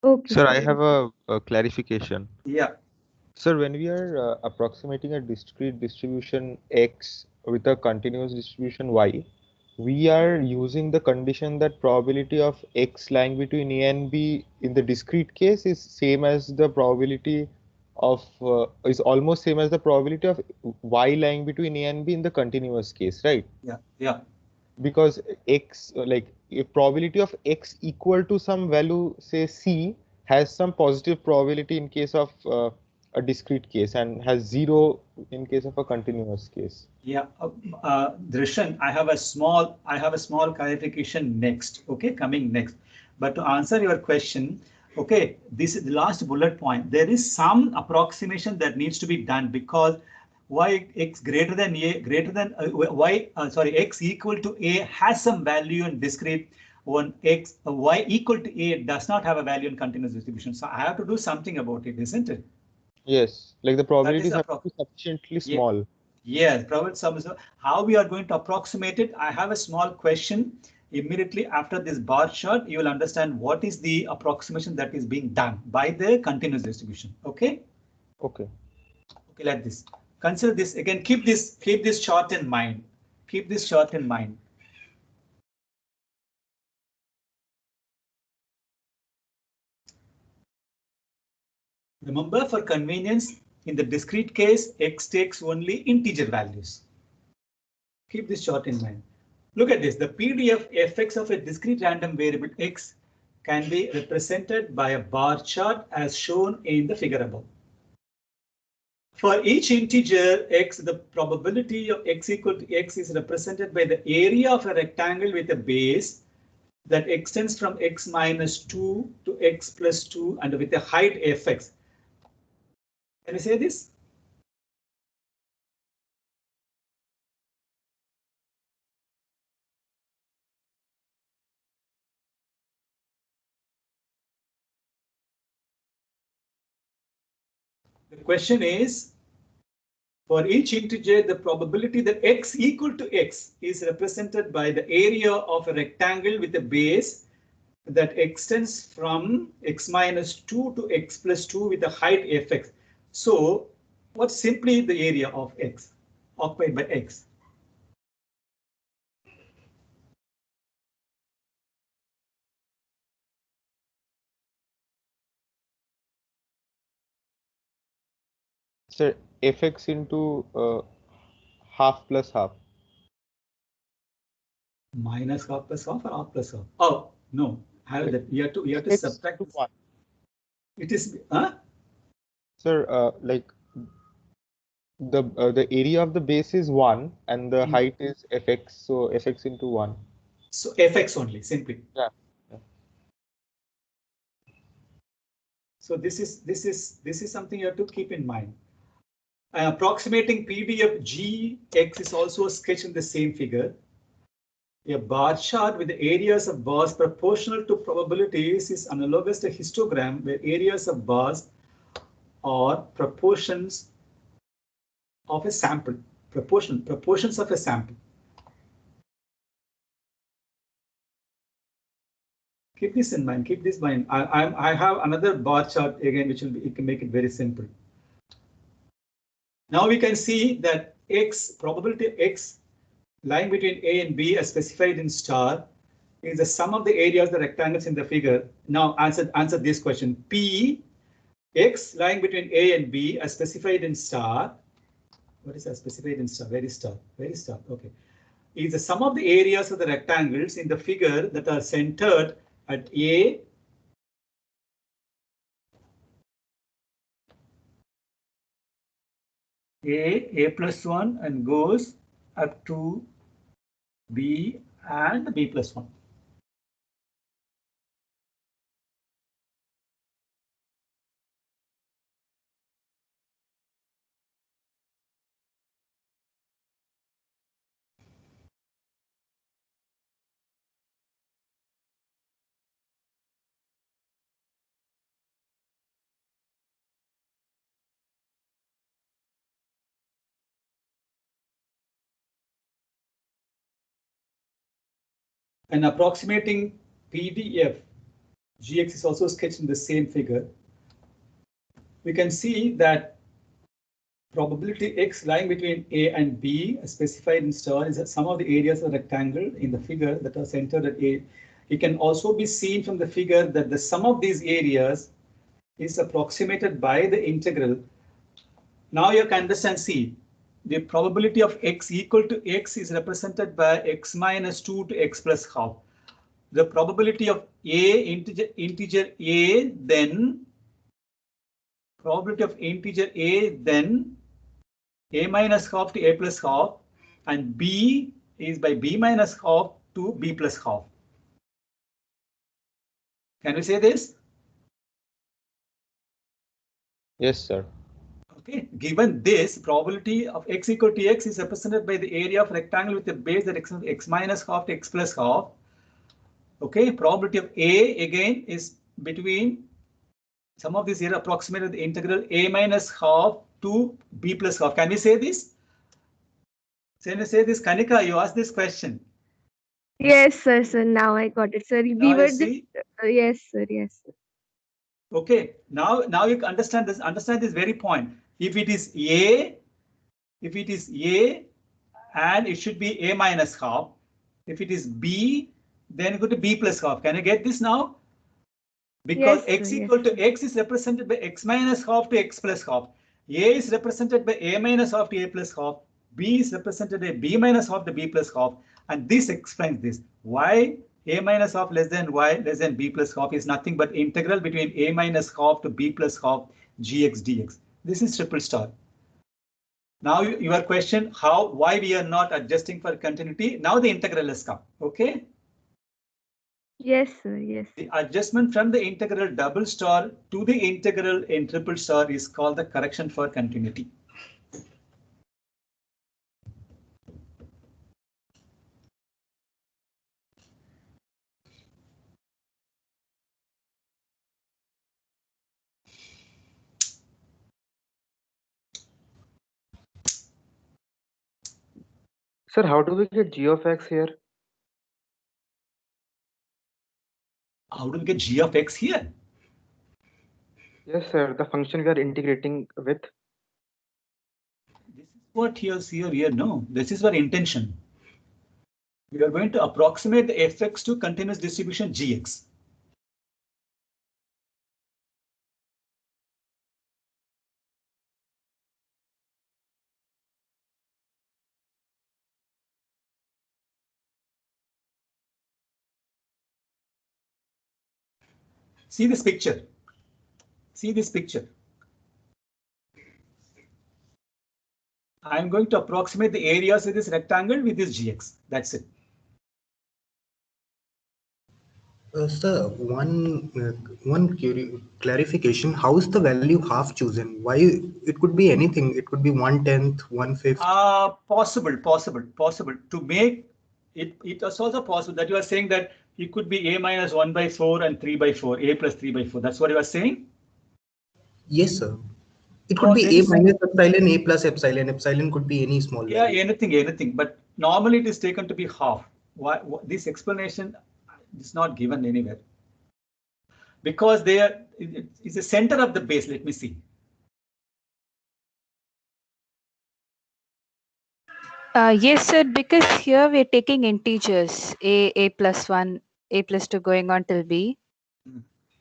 Okay. Sir, I have a clarification. Yeah. Sir, when we are approximating a discrete distribution X with a continuous distribution Y, we are using the condition that probability of X lying between A and B in the discrete case is same as the probability of is almost same as the probability of Y lying between A and B in the continuous case, right? Yeah. Because X, like a probability of X equal to some value, say C, has some positive probability in case of a discrete case and has 0 in case of a continuous case. Yeah, Drishan, I have a small clarification next. Okay, coming next. But to answer your question, okay, this is the last bullet point. There is some approximation that needs to be done because x greater than a x equal to a has some value in discrete. When y equal to a does not have a value in continuous distribution. So I have to do something about it, isn't it? Yes, like the probabilities have to be sufficiently small. Yes, probability sum is how we are going to approximate it. I have a small question. Immediately after this bar chart, you will understand what is the approximation that is being done by the continuous distribution. Okay. Okay, like this. Consider this again. Keep this chart in mind. Keep this chart in mind. Remember, for convenience, in the discrete case, x takes only integer values. Keep this chart in mind. Look at this. The PDF fx of a discrete random variable x can be represented by a bar chart as shown in the figure above. For each integer x, the probability of x equal to x is represented by the area of a rectangle with a base that extends from x minus 2 to x plus 2 and with a height fx. Can you say this? The question is, for each integer, the probability that x equal to x is represented by the area of a rectangle with a base that extends from x minus 2 to x plus 2 with a height fx. So what's simply the area of x occupied by x? so fx into half plus half. Minus half plus half or half plus half? Oh no, have that. You have to subtract. One. It is Sir, like the area of the base is 1 and the height is fx, so fx into 1. So fx only, simply. Yeah. So this is something you have to keep in mind. Approximating PDF Gx is also sketched in the same figure. A bar chart with the areas of bars proportional to probabilities is analogous to a histogram where areas of bars are proportions of a sample. Proportions of a sample. Keep this in mind. Keep this in mind. I have another bar chart again, which will be, it can make it very simple. Now we can see that X, probability of X lying between A and B as specified in star is the sum of the areas of the rectangles in the figure. Now answer this question. P, X lying between A and B as specified in star. What is that specified in star? Very star. Okay. Is the sum of the areas of the rectangles in the figure that are centered at A, A plus 1 and goes up to B and B plus 1. And approximating PDF, Gx is also sketched in the same figure. We can see that probability X lying between A and B specified in star is the sum of the areas of the rectangle in the figure that are centered at A. It can also be seen from the figure that the sum of these areas is approximated by the integral. Now you can understand, see, the probability of X equal to X is represented by X minus 2 to X plus half. The probability of A, integer A, then probability of integer A, then A minus half to A plus half, and B is by B minus half to B plus half. Can we say this? Yes, sir. Okay, given this, probability of X equal to X is represented by the area of rectangle with a base that X minus half to X plus half. Okay, probability of A again is between some of these here approximated the integral A minus half to B plus half. Can we say this? Can we say this? Kanika, you asked this question. Yes, sir. Now I got it, sir. Now We were yes, sir. Okay, now you understand this. Understand this very point. If it is A, and it should be A minus half. If it is B, then go to B plus half. Can you get this now? Because Yes, X sir, equal yes, to X is represented by X minus half to X plus half. A is represented by A minus half to A plus half. B is represented by B minus half to B plus half. And this explains this. Why A minus half less than Y less than B plus half is nothing but integral between A minus half to B plus half Gx dx. This is triple star. Now your question, why we are not adjusting for continuity? Now the integral has come. Okay. Yes, sir. Yes. The adjustment from the integral double star to the integral in triple star is called the correction for continuity. Sir, how do we get g of x here? How do we get g of x here? Yes, sir. The function we are integrating with. This is what here. No, this is our intention. We are going to approximate the fx to continuous distribution gx. See this picture. See this picture. I'm going to approximate the areas of this rectangle with this gx. That's it. Sir, one clarification. How is the value half chosen? Why? It could be anything. It could be 1/10, 1/5. Possible. To make it is also possible that you are saying that it could be a minus 1 by 4 and 3 by 4, a plus 3 by 4. That's what you are saying? Yes, sir. It could be a minus epsilon, a plus epsilon. Epsilon could be any small value. Yeah, anything. But normally it is taken to be half. Why this explanation is not given anywhere? Because it's the center of the base. Let me see. Yes, sir, because here we're taking integers, a plus 1, a plus 2 going on till b.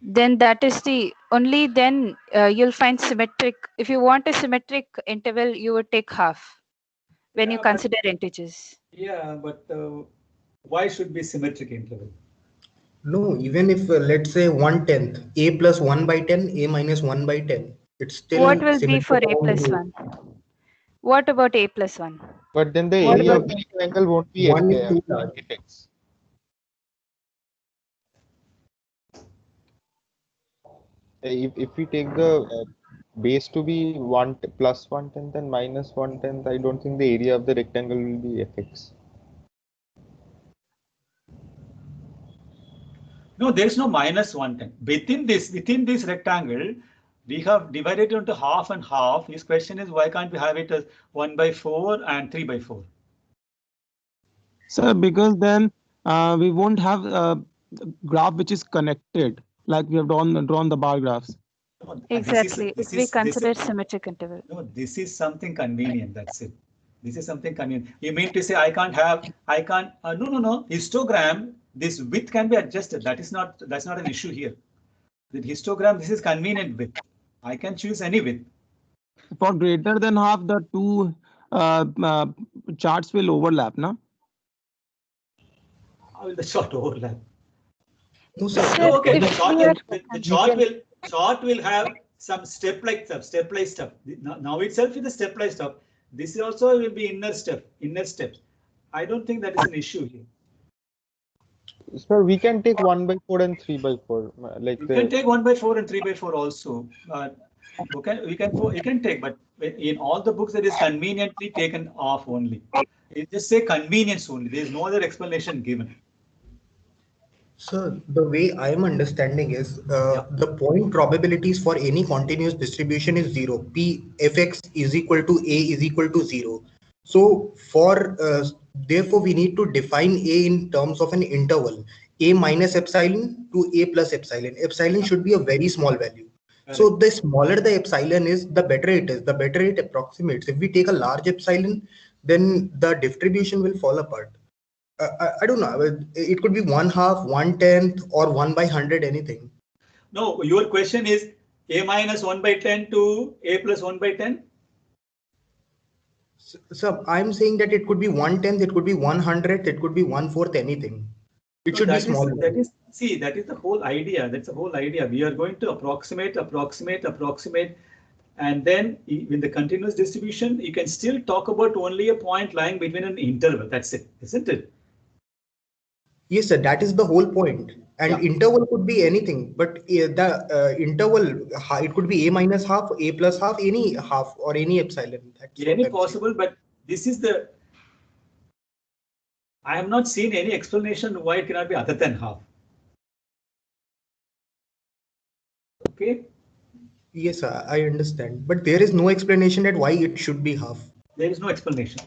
Then that is the only then you'll find symmetric. If you want a symmetric interval, you would take half when you consider integers. Yeah, but why should be symmetric interval? No, even if let's say 1/10, a plus 1 by 10, a minus 1 by 10, it's still What will be for symmetric a along plus the 1? What about a plus 1? But then the What area about of the rectangle won't be 1 is too large. fx. If we take the base to be 1 plus 1/10 and minus 1/10, I don't think the area of the rectangle will be fx. No, there is no minus 1/10. Within this rectangle, we have divided into half and half. His question is, why can't we have it as 1 by 4 and 3 by 4? Sir, because then we won't have a graph which is connected, like we have drawn the bar graphs. No, Exactly. If we consider symmetric interval. No, this is something convenient. That's it. This is something convenient. You mean to say I can't. No. Histogram. This width can be adjusted. That's not an issue here. The histogram. This is convenient width. I can choose any width. For greater than half, the two charts will overlap, no? How will the chart overlap? No, sir. No, okay. The chart will have some stepwise stuff. Now itself is the stepwise stuff. This also will be inner steps. I don't think that is an issue here. Sir, we can take 1 by 4 and 3 by 4. Like you can take 1 by 4 and 3 by 4 also. You can take, but in all the books that is conveniently taken off only. It just say convenience only. There is no other explanation given. So the way I am understanding is the point probabilities for any continuous distribution is 0. P fx is equal to a is equal to 0. So for therefore we need to define a in terms of an interval, a minus epsilon to a plus epsilon. Epsilon should be a very small value. So the smaller the epsilon is, the better it is. The better it approximates. If we take a large epsilon, then the distribution will fall apart. I don't know. It could be 1/2, 1/10, or 1 by 100, anything. No, your question is a minus 1 by 10 to a plus 1 by 10? So I'm saying that it could be 1/10, it could be 1/100, it could be 1/4, anything. It should be small. That is the whole idea. That's the whole idea. We are going to approximate, and then in the continuous distribution, you can still talk about only a point lying between an interval. That's it, isn't it? Yes, sir. That is the whole point. And interval could be anything, but the interval, it could be a minus half, a plus half, any half, or any epsilon. That's any possible, but this is the. I have not seen any explanation why it cannot be other than half. Okay. Yes, sir, I understand, but there is no explanation that why it should be half. There is no explanation.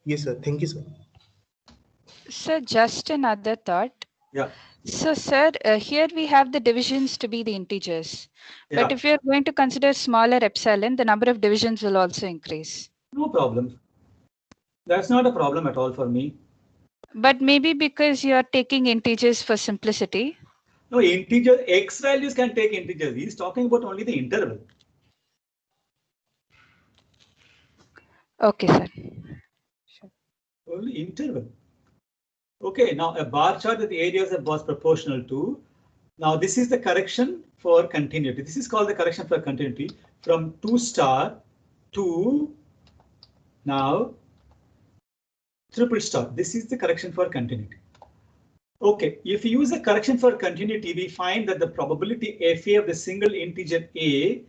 Yes, sir. Thank you, sir. So just another thought. Yeah. So, sir, here we have the divisions to be the integers. Yeah. But if you're going to consider smaller epsilon, the number of divisions will also increase. No problem. That's not a problem at all for me. But maybe because you're taking integers for simplicity. No, integer x values can take integers. He's talking about only the interval. Okay, sir. Sure. Only interval. Okay, now a bar chart with the areas of bars proportional to. Now this is the correction for continuity. This is called the correction for continuity from 2 star to now triple star. This is the correction for continuity. Okay, if you use a correction for continuity, we find that the probability FA of the single integer A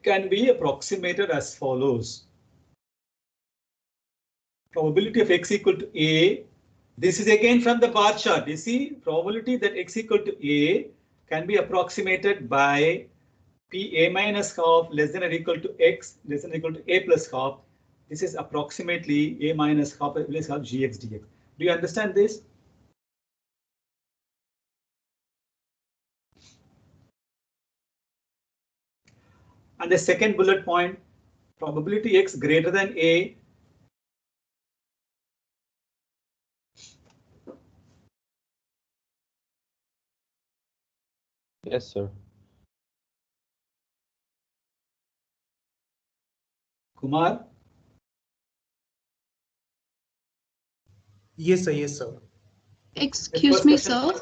can be approximated as follows. probability of x equal to a. This is again from the bar chart. You see, probability that x equal to a can be approximated by p a minus half less than or equal to x less than or equal to a plus half. This is approximately a minus half plus half gx dx. Do you understand this? And the second bullet point, probability x greater than a. Yes, sir. Kumar? Yes, sir. Yes, sir. Excuse me, sir.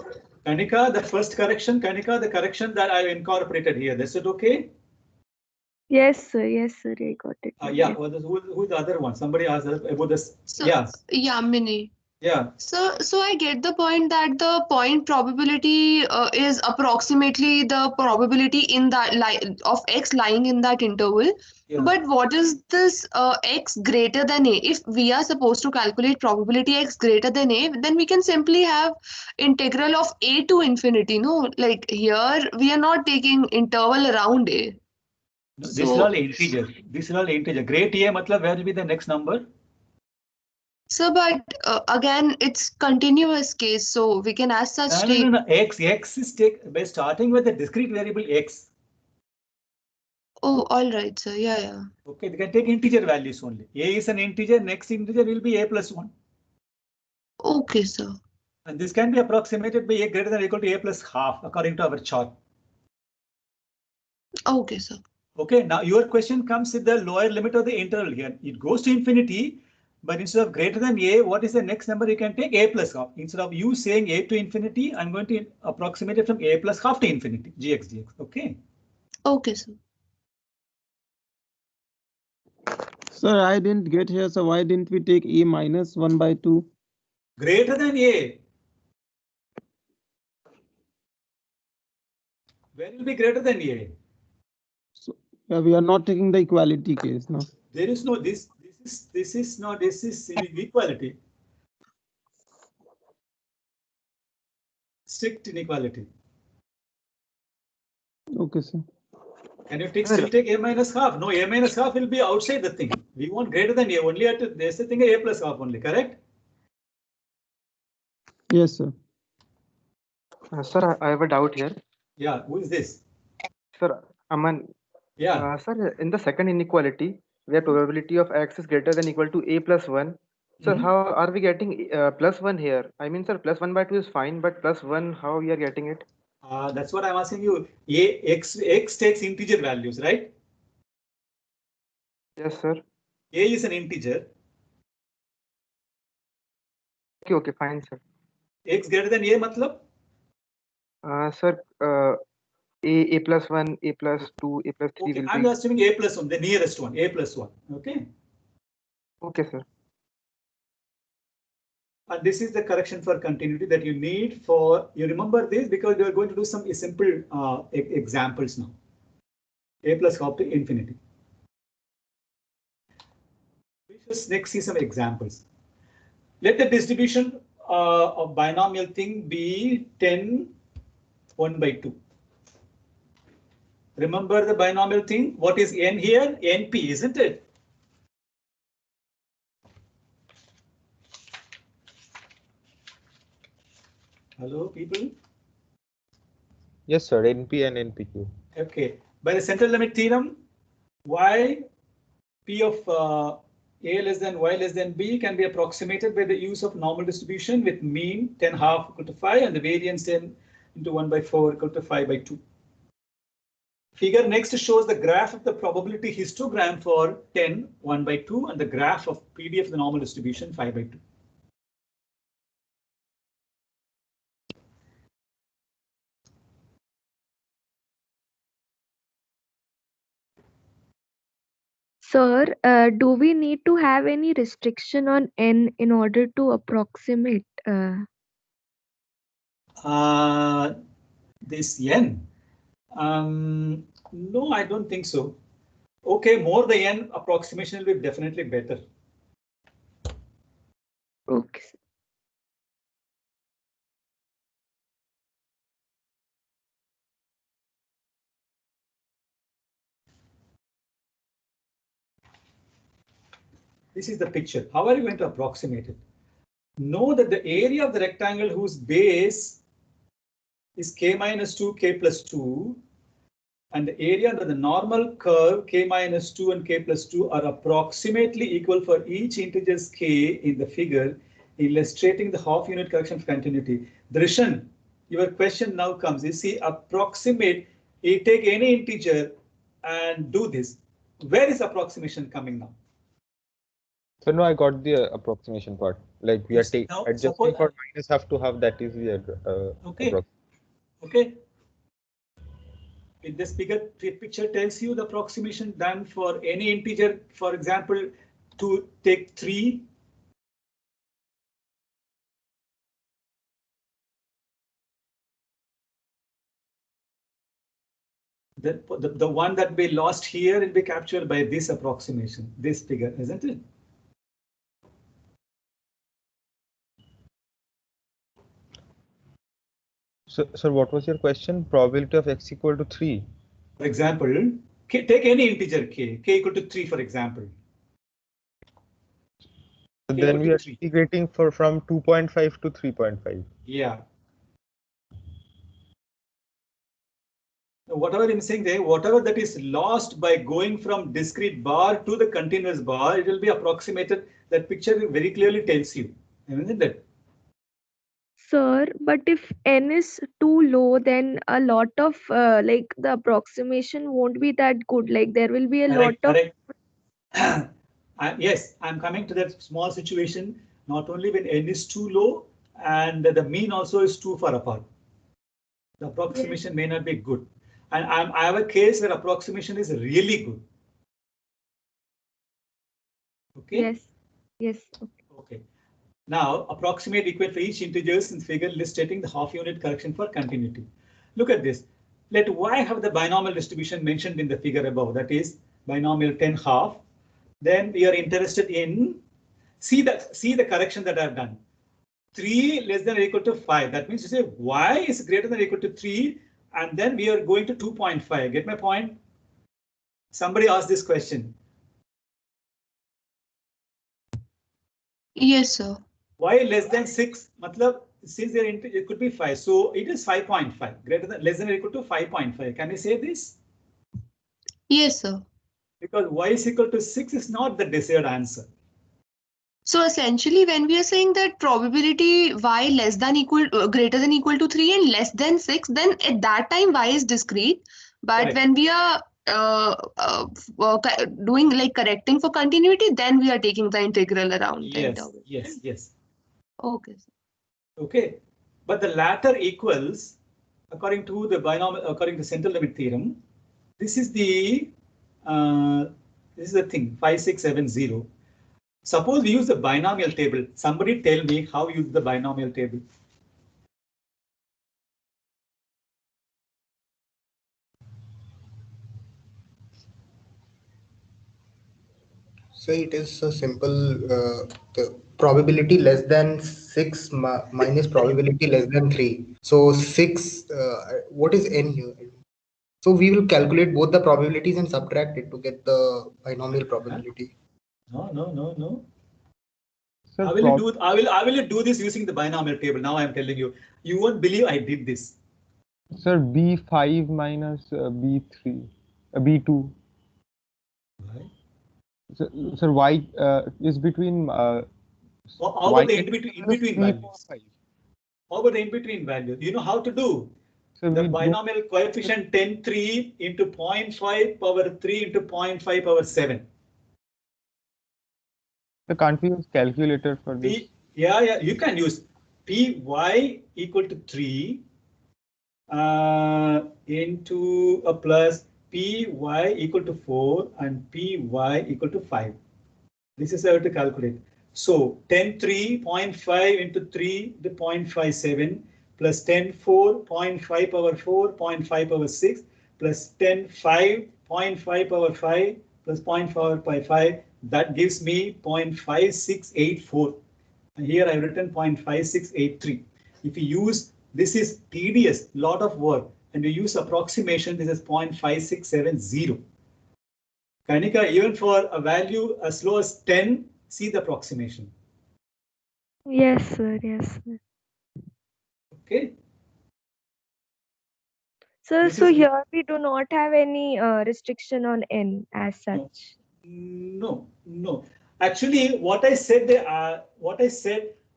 Kanika, the first correction, Kanika, the correction that I've incorporated here. Is it okay? Yes, sir. Yes, sir. I got it. Yeah. Who's the other one? Somebody asked about this. So, Yes. yeah, Mini. Yeah. So I get the point that the point probability is approximately the probability in that of x lying in that interval. Yeah. But what is this x greater than a? If we are supposed to calculate probability x greater than a, then we can simply have integral of a to infinity. No, like here we are not taking interval around a. No, this is all integer. This is all integer. Great A, matlab, where will be the next number? So, but again, it's continuous case, so we can as such take. No. X is take by starting with the discrete variable x. Oh, all right, sir. Yeah. Okay, they can take integer values only. A is an integer. Next integer will be a plus 1. Okay, sir. And this can be approximated by a greater than or equal to a plus half according to our chart. Okay, sir. Okay, now your question comes with the lower limit of the interval here. It goes to infinity, but instead of greater than a, what is the next number you can take? A plus half. Instead of you saying a to infinity, I'm going to approximate it from a plus half to infinity, gx dx. Okay. Okay, sir. Sir, I didn't get here, so why didn't we take a minus 1 by 2? Greater than a. Where will be greater than a? So we are not taking the equality case now. There is no this is inequality. Strict inequality. Okay, sir. Can you still take a minus half? No, a minus half will be outside the thing. We want greater than a. Only at there's the thing a plus half only. Correct? Yes, sir. Sir, I have a doubt here. Yeah, who is this? Sir, Aman. Yeah. Sir, in the second inequality, where probability of x is greater than equal to a plus 1, sir, how are we getting plus 1 here? I mean, sir, plus 1 by 2 is fine, but plus 1, how we are getting it? That's what I'm asking you. X takes integer values, right? Yes, sir. A is an integer. Okay, fine, sir. X greater than a, matlab? Sir, a plus 1, a plus 2, a plus 3 Okay, will I'm be. assuming a plus 1, the nearest one, a plus 1. Okay. Okay, sir. And this is the correction for continuity that you need for, you remember this because we are going to do some simple examples now. A plus half to infinity. We should next see some examples. Let the distribution of binomial thing be 10, 1 by 2. Remember the binomial thing? What is n here? NP, isn't it? Hello, people? Yes, sir. NP and NPQ. Okay. By the central limit theorem, y p of a less than y less than b can be approximated by the use of normal distribution with mean 10 half equal to 5 and the variance 10 into 1 by 4 equal to 5 by 2. Figure next shows the graph of the probability histogram for 10, 1 by 2 and the graph of PDF of the normal distribution 5 by 2. Sir, do we need to have any restriction on n in order to approximate? This n? No, I don't think so. Okay, more the n approximation will be definitely better. Okay, sir. This is the picture. How are you going to approximate it? Know that the area of the rectangle whose base is k minus 2, k plus 2, and the area under the normal curve k minus 2 and k plus 2 are approximately equal for each integers k in the figure, illustrating the half unit correction of continuity. Drishan, your question now comes. You see, approximate, you take any integer and do this. Where is approximation coming now? So no, I got the approximation part. Like we are Yes, now adjusting suppose for minus half to half. That is the okay. Okay. In this picture tells you the approximation done for any integer. For example, to take 3. The one that we lost here will be captured by this approximation, this figure, isn't it? So, sir, what was your question? Probability of x equal to 3. For example, take any integer k equal to 3, for example. So then we are integrating from 2.5 to 3.5. Yeah. Whatever I'm saying there, whatever that is lost by going from discrete bar to the continuous bar, it will be approximated. That picture very clearly tells you, isn't it? Sir, but if n is too low, then a lot of like the approximation won't be that good. Like there will be a lot of. Yes, I'm coming to that small situation. Not only when n is too low and the mean also is too far apart. The approximation may not be good. And I have a case where approximation is really good. Okay. Yes. Yes. Okay. Okay. Now, approximate equate for each integers in figure illustrating the half unit correction for continuity. Look at this. Let y have the binomial distribution mentioned in the figure above, that is binomial 10 half. Then we are interested in see the correction that I have done. 3 less than or equal to 5. That means you say y is greater than or equal to 3, and then we are going to 2.5. Get my point? Somebody asked this question. Yes, sir. Y less than 6, matlab, since it could be 5, so it is 5.5, greater than less than or equal to 5.5. Can I say this? Yes, sir. Because y is equal to 6 is not the desired answer. So essentially, when we are saying that probability y less than equal greater than equal to 3 and less than 6, then at that time y is discrete. But Right. when we are doing like correcting for continuity, then we are taking the integral around the interval. Yes. Okay. Okay, but the latter equals, according to the binomial, according to central limit theorem, this is the thing 5670. Suppose we use the binomial table. Somebody tell me how you use the binomial table. So it is a simple the probability less than 6 minus probability less than 3. So 6, what is n here? So we will calculate both the probabilities and subtract it to get the binomial probability. No. Sir, I will do this using the binomial table. Now I am telling you. You won't believe I did this. Sir, B5 minus B3, B2. Right. Sir, y is between. How about the in-between values? How about the in-between values? You know how to do? So the binomial coefficient 10, 3 into 0.5 power 3 into 0.5 power 7. So can't we use calculator for this? Yeah, you can use py equal to 3 into a plus py equal to 4 and py equal to 5. This is how to calculate. So 10, 3, 0.5 into 3 to 0.57 plus 10, 4, 0.5 power 4, 0.5 power 6 plus 10, 5, 0.5 power 5 plus 0.5 power 5. That gives me 0.5684. Here I've written 0.5683. If you use, this is tedious, lot of work, and you use approximation, this is 0.5670. Kanika, even for a value as low as 10, see the approximation. Yes, sir. Yes, sir. Okay. Sir, This so is- here we do not have any restriction on n as such. No. Actually, what I said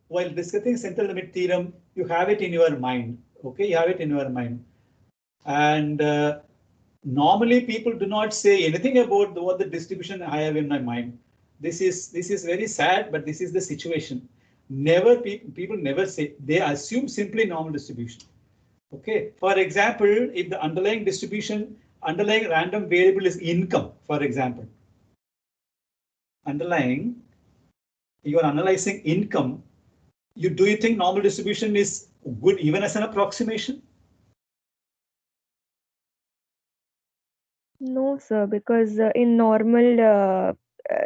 while discussing central limit theorem, you have it in your mind. Okay, you have it in your mind. And normally people do not say anything about what the distribution I have in my mind. This is very sad, but this is the situation. Never people never say, they assume simply normal distribution. Okay, for example, if the underlying random variable is income, for example, you are analyzing income, do you think normal distribution is good even as an approximation? No, sir, because in normal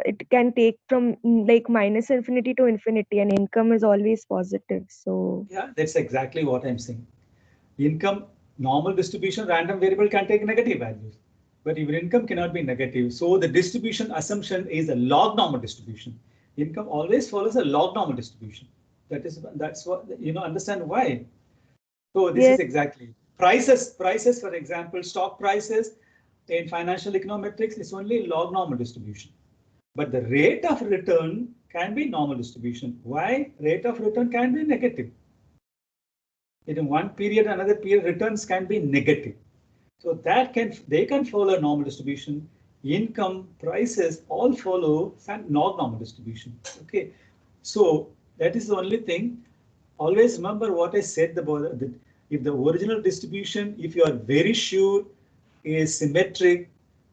it can take from like minus infinity to infinity, and income is always positive. So Yeah, that's exactly what I'm saying. Income, normal distribution, random variable can take negative values, but your income cannot be negative. So the distribution assumption is a log normal distribution. Income always follows a log normal distribution. That's what, understand why. So this is exactly prices, for example, stock prices in financial econometrics is only log normal distribution. But the rate of return can be normal distribution. Why? Rate of return can be negative. In one period, another period, returns can be negative. So they can follow normal distribution. Income, prices all follow normal distribution. Okay, so that is the only thing. Always remember what I said about if the original distribution, if you are very sure is symmetric,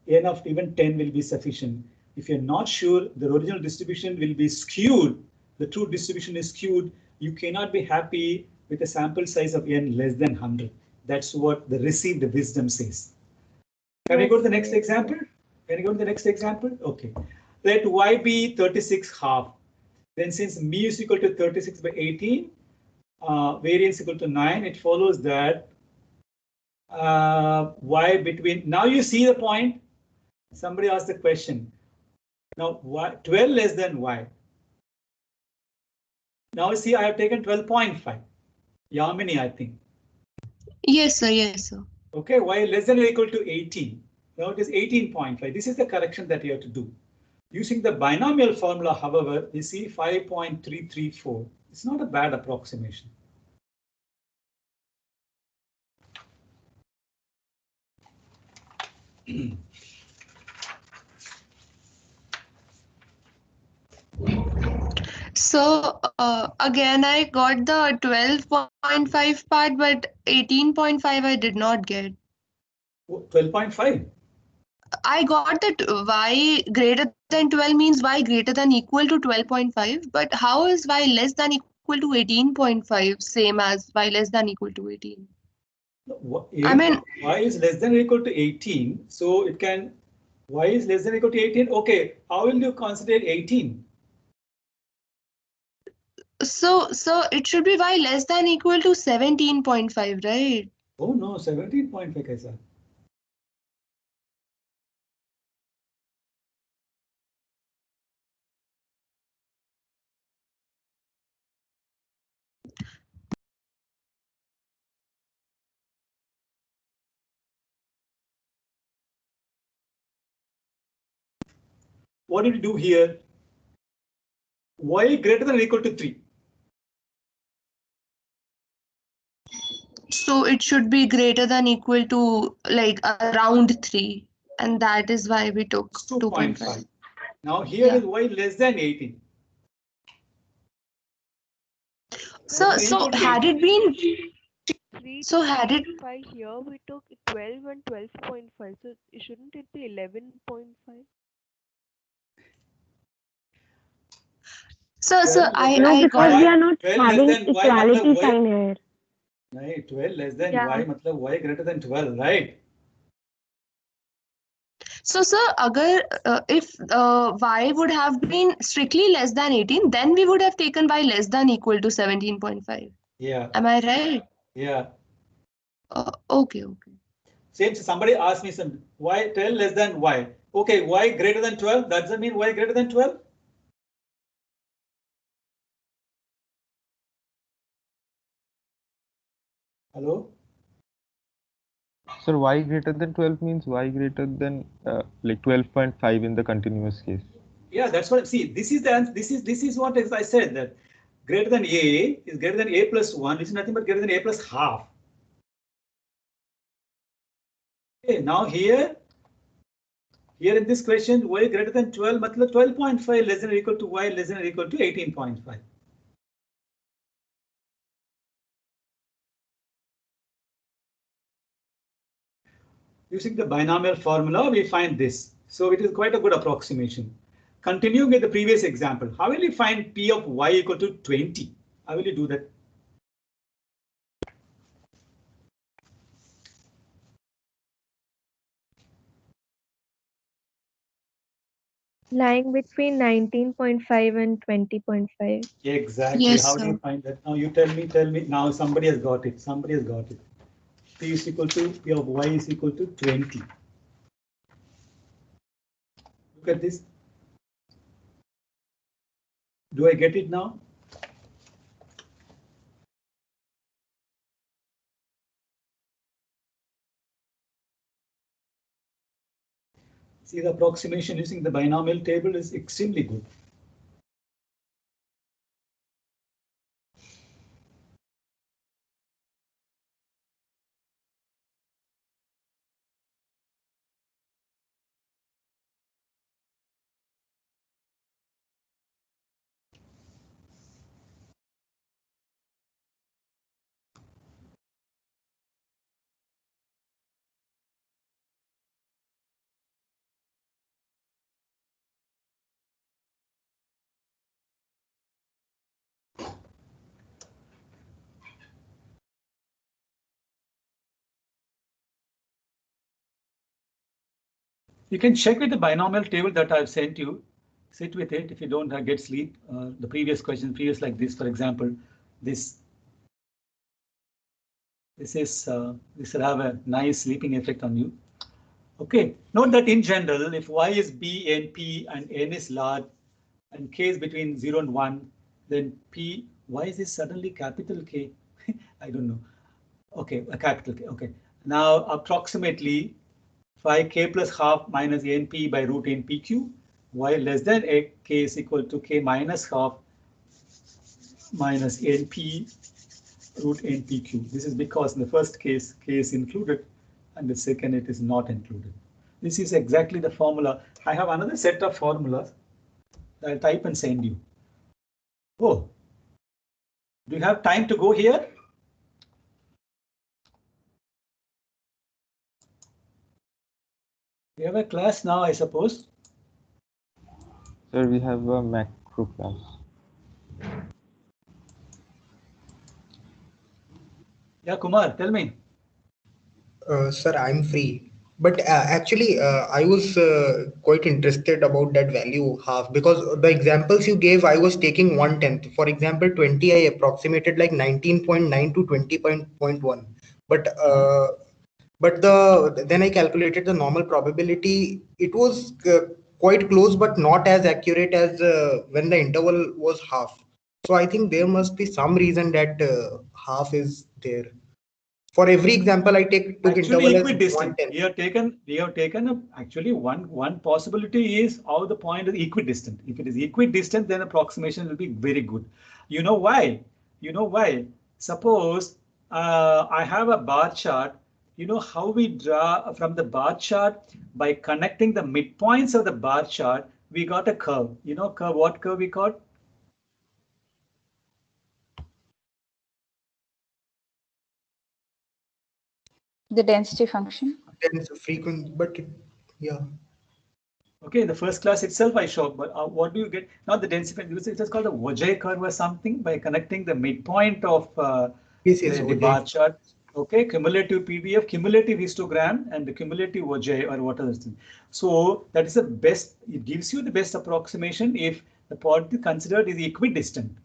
n of even 10 will be sufficient. If you're not sure, the original distribution will be skewed. The true distribution is skewed. You cannot be happy with a sample size of n less than 100. That's what the received wisdom says. Can we go to the next example? Okay. Let y be 36 half. Then since mu is equal to 36 by 18, variance equal to 9, it follows that y between, now you see the point. Somebody asked the question. Now, 12 less than y. Now see, I have taken 12.5. Yamini, I think. Yes, sir. Yes, sir. Okay, y less than or equal to 18. Now it is 18.5. This is the correction that you have to do. Using the binomial formula, however, we see 5.334. It's not a bad approximation. So again, I got the 12.5 part, but 18.5 I did not get. 12.5. I got that y greater than 12 means y greater than equal to 12.5, but how is y less than equal to 18.5 same as y less than equal to 18? I mean, y is less than or equal to 18, so it can, y is less than or equal to 18. Okay, how will you consider 18? so it should be y less than equal to 17.5, right? Oh no, 17.5 kaisa? What did you do here? Y greater than or equal to 3. So it should be greater than equal to like around 3, and that is why we took 2.5. Now here is y less than 18. So had it been, so had it here we took 12 and 12.5. So shouldn't it be 11.5? So I because got we are not having equality sign here. Right, 12 less than y, matlab y greater than 12, right? So, sir, if y would have been strictly less than 18, then we would have taken y less than equal to 17.5. Yeah. Am I right? Yeah. Okay. Same. Somebody asked me some y 12 less than y. Okay, y greater than 12. Does that mean y greater than 12? Hello? Sir, y greater than 12 means y greater than like 12.5 in the continuous case. Yeah, that's what. See, this is the answer. This is what I said, that greater than a is greater than a plus 1, which is nothing but greater than a plus half. Okay, now here in this question, y greater than 12, matlab 12.5 less than or equal to y less than or equal to 18.5. Using the binomial formula, we find this. So it is quite a good approximation. Continuing with the previous example, how will you find P of y equal to 20? How will you do that? Lying between 19.5 and 20.5. Exactly. Yes, How do you sir. find that? Now you tell me. Now somebody has got it. P is equal to P of y is equal to 20. Look at this. Do I get it now? See, the approximation using the binomial table is extremely good. You can check with the binomial table that I've sent you. Sit with it if you don't get sleep. The previous like this, for example, this will have a nice sleeping effect on you. Okay, note that in general, if y is b and p and n is large and k is between 0 and 1, then p, why is this suddenly capital K? I don't know. Okay, a capital K. Okay, now approximately 5k plus half minus np by root npq, y less than a k is equal to k minus half minus np root npq. This is because in the first case, k is included, and the second it is not included. This is exactly the formula. I have another set of formulas that I'll type and send you. Oh, do you have time to go here? We have a class now, I suppose. Sir, we have a macro class. Yeah, Kumar, tell me. Sir, I'm free. But actually, I was quite interested about that value half, because the examples you gave, I was taking 1/10. For example, 20, I approximated like 19.9 to 20.1. But then I calculated the normal probability. It was quite close, but not as accurate as when the interval was half. So I think there must be some reason that half is there. For every example, I took Actually interval as equidistant. 1/10. We have taken actually one possibility is how the point is equidistant. If it is equidistant, then approximation will be very good. You know why? Suppose I have a bar chart. You know how we draw from the bar chart? By connecting the midpoints of the bar chart, we got a curve. You know what curve we got? The density function. Density frequency, but yeah. Okay, in the first class itself I showed, but what do you get? Not the density, it is called the Vajay curve or something, by connecting the midpoint of the bar chart. Okay, cumulative PDF, cumulative histogram, and the cumulative OJ or whatever thing. So that is the best. It gives you the best approximation if the point considered is equidistant.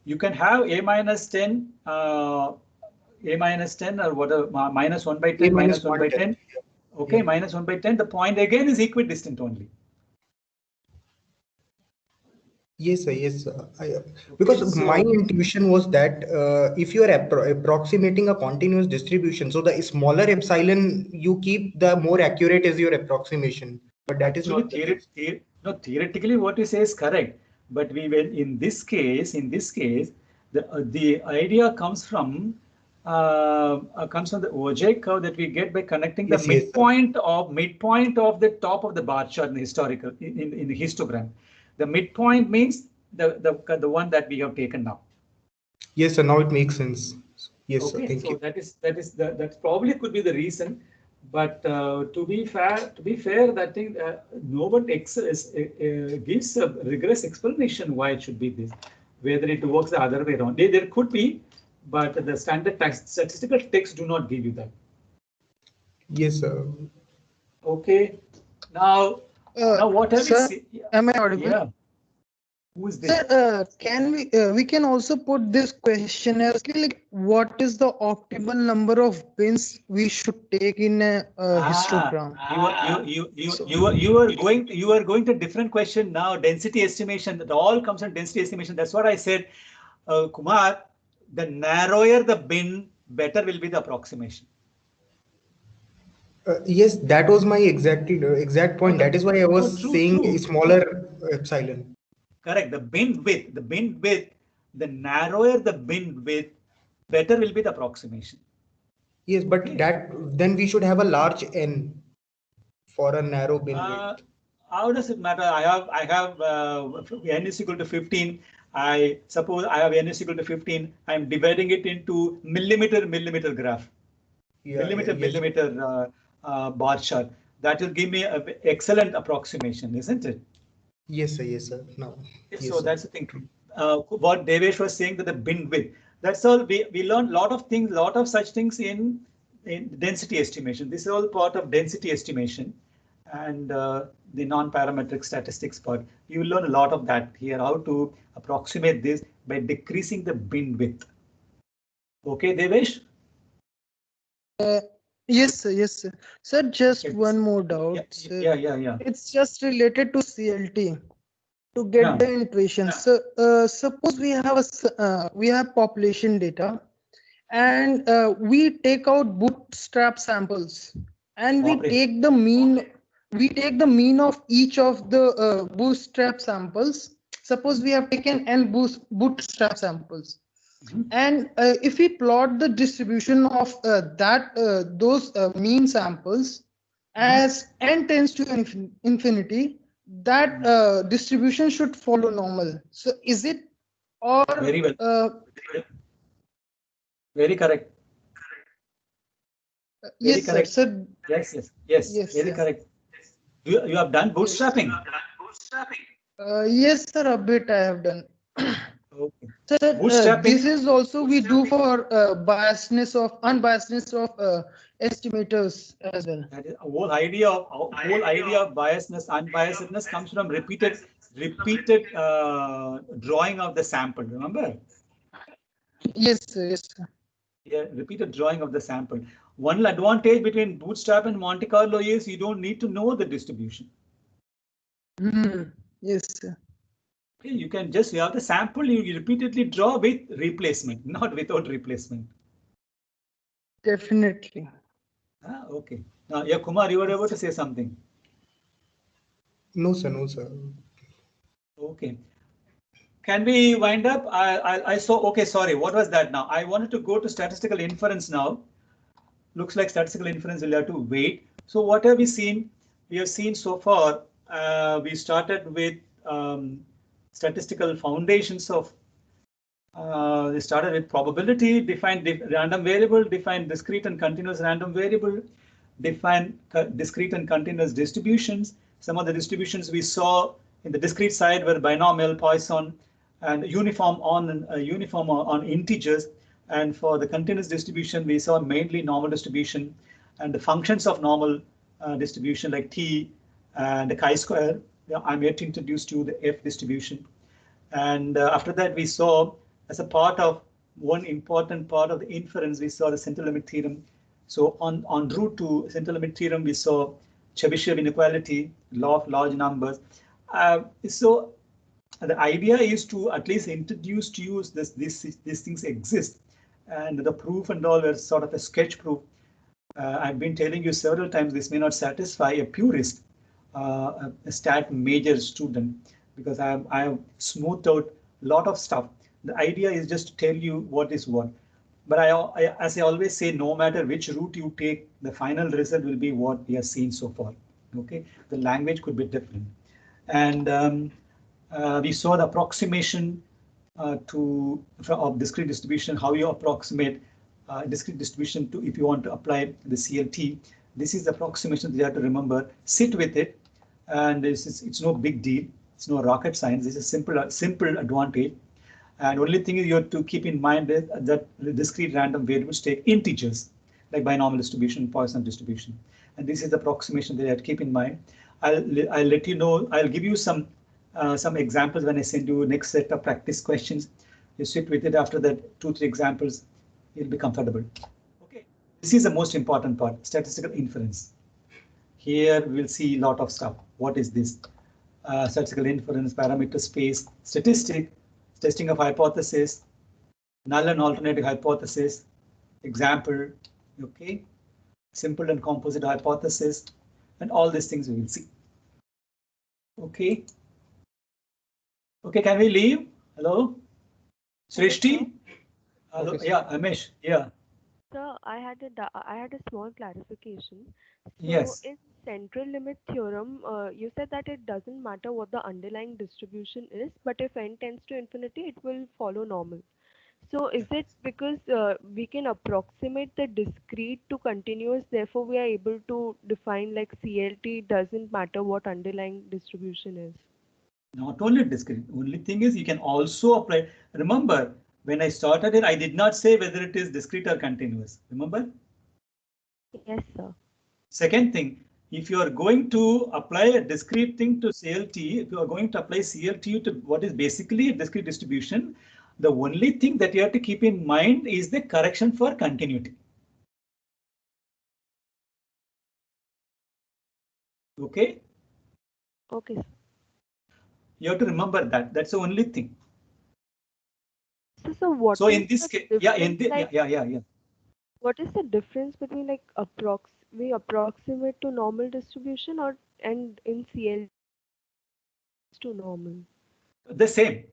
You can have a minus 10, or whatever, minus 1 by 10, minus 1 by 10. Okay, yeah. Minus 1 by 10. The point again is equidistant only. Yes, sir. Yes, sir. Because my intuition was that if you are approximating a continuous distribution, so the smaller epsilon you keep, the more accurate is your approximation. But that is not theoretically what you say is correct. But we will in this case, the idea comes from the OJ curve that we get by connecting the midpoint of the top of the bar chart in the historical in the histogram. The midpoint means the one that we have taken now. Yes, sir. Now it makes sense. Yes, okay, sir. Thank you. That probably could be the reason. But to be fair, that thing nobody gives a rigorous explanation why it should be this. Whether it works the other way around, there could be, but the standard statistical texts do not give you that. Yes, sir. Okay. Now what have sir, we seen? Am I audible? Yeah. Who is this? Sir, can we can also put this question as like what is the optimal number of bins we should take in a histogram? You are going to different question now. Density estimation. It all comes from density estimation. That's what I said, Kumar. The narrower the bin, better will be the approximation. Yes, that was my exact point. That is why I was saying smaller epsilon. Correct. The bin width, the narrower the bin width, better will be the approximation. Yes, but then we should have a large n for a narrow bin width. How does it matter? I have n is equal to 15. I suppose I have n is equal to 15. I'm dividing it into millimeter graph. Yeah, millimeter bar chart. That will give me an excellent approximation, isn't it? Yes, sir. Yes, sir. No. Yes, so that's the thing. What Devesh was saying, that the bin width. That's all. We learned a lot of things, lot of such things in density estimation. This is all part of density estimation and the non-parametric statistics part. You will learn a lot of that here, how to approximate this by decreasing the bin width. Okay, Devesh? Yes, sir. Yes, sir. Sir, just one more doubt. Yeah. It's just related to CLT to get the intuition. So, suppose we have population data, and we take out bootstrap samples, and we take the mean. We take the mean of each of the bootstrap samples. Suppose we have taken n bootstrap samples. And if we plot the distribution of those mean samples as n tends to infinity, that distribution should follow normal. So is it or very well? Very correct. Yes, correct. Sir. Yes. Very correct. You have done bootstrapping? Yes, sir. A bit I have done. Okay. Sir, this is also we do for unbiasedness of estimators as well. That is, whole idea of biasness, unbiasedness comes from repeated drawing of the sample. Remember? Yes, sir. Yes, sir. Yeah, repeated drawing of the sample. One advantage between Bootstrap and Monte Carlo is you don't need to know the distribution. Yes, sir. You can just, you have the sample, you repeatedly draw with replacement, not without replacement. Definitely. Okay. Now, yeah, Kumar, you were able to say something. No, sir. No, sir. Okay. Can we wind up? I saw, okay, sorry, what was that now? I wanted to go to statistical inference now. Looks like statistical inference will have to wait. So what have we seen? We have seen so far, we started with statistical foundations of, we started with probability, defined random variable, defined discrete and continuous random variable, defined discrete and continuous distributions. Some of the distributions we saw in the discrete side were binomial, Poisson, and uniform on integers. And for the continuous distribution, we saw mainly normal distribution and the functions of normal distribution like t and the chi-square. I'm yet to introduce to the f distribution. And after that, we saw as a part of one important part of the inference, we saw the central limit theorem. So en route to central limit theorem, we saw Chebyshev inequality, law of large numbers. So the idea is to at least introduce to you these things exist, and the proof and all are sort of a sketch proof. I've been telling you several times this may not satisfy a purist, a stat major student, because I have smoothed out a lot of stuff. The idea is just to tell you what is what. But as I always say, no matter which route you take, the final result will be what we have seen so far. Okay, the language could be different. And we saw the approximation of discrete distribution, how you approximate discrete distribution to if you want to apply the CLT. This is the approximation that you have to remember. Sit with it, and it's no big deal. It's no rocket science. It's a simple advantage. And only thing you have to keep in mind is that the discrete random variables take integers, like binomial distribution, Poisson distribution. And this is the approximation that you have to keep in mind. I'll let you know. I'll give you some examples when I send you next set of practice questions. You sit with it. After that, 2-3 examples, you'll be comfortable. Okay, this is the most important part, statistical inference. Here we'll see a lot of stuff. What is this? Statistical inference, parameter space, statistic, testing of hypothesis, null and alternative hypothesis, example, okay, simple and composite hypothesis, and all these things we will see. Okay. Okay, can we leave? Hello? Srishti? Hello? Okay, yeah, Amish, yeah. Sir, I had a small clarification. So Yes. in central limit theorem, you said that it doesn't matter what the underlying distribution is, but if n tends to infinity, it will follow normal. So is it because we can approximate the discrete to continuous, therefore we are able to define like CLT doesn't matter what underlying distribution is? Not only discrete, only thing is you can also apply. Remember, when I started it, I did not say whether it is discrete or continuous. Remember? Yes, sir. Second thing, if you are going to apply a discrete thing to CLT, if you are going to apply CLT to what is basically a discrete distribution, the only thing that you have to keep in mind is the correction for continuity. Okay? Okay, sir. You have to remember that. That's the only thing. So what So is in this the case, yeah, in difference, the, like, yeah. what is the difference between like we approximate to normal distribution and in CL to normal? The same.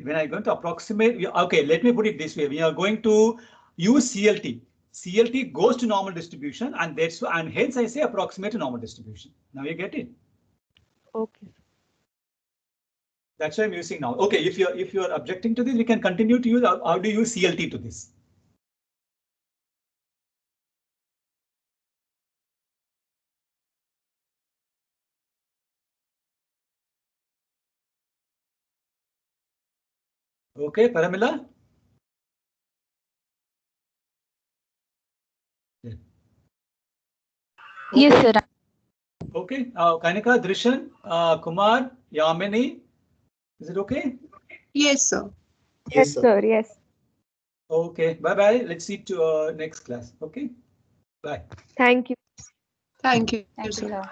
When I'm going to approximate, okay, let me put it this way. We are going to use CLT. CLT goes to normal distribution, and hence I say approximate to normal distribution. Now you get it. Okay. That's what I'm using now. Okay, if you're objecting to this, we can continue to use how do you use CLT to this. Okay, Paramila? Yeah. Okay. Yes, sir. Okay, Kanika, Drishan, Kumar, Yamini, is it okay? Yes, sir. Yes, sir. Yes. Okay, bye-bye. Let's see to next class. Okay, bye. Thank you. Thank you, Thank you, sir. sir.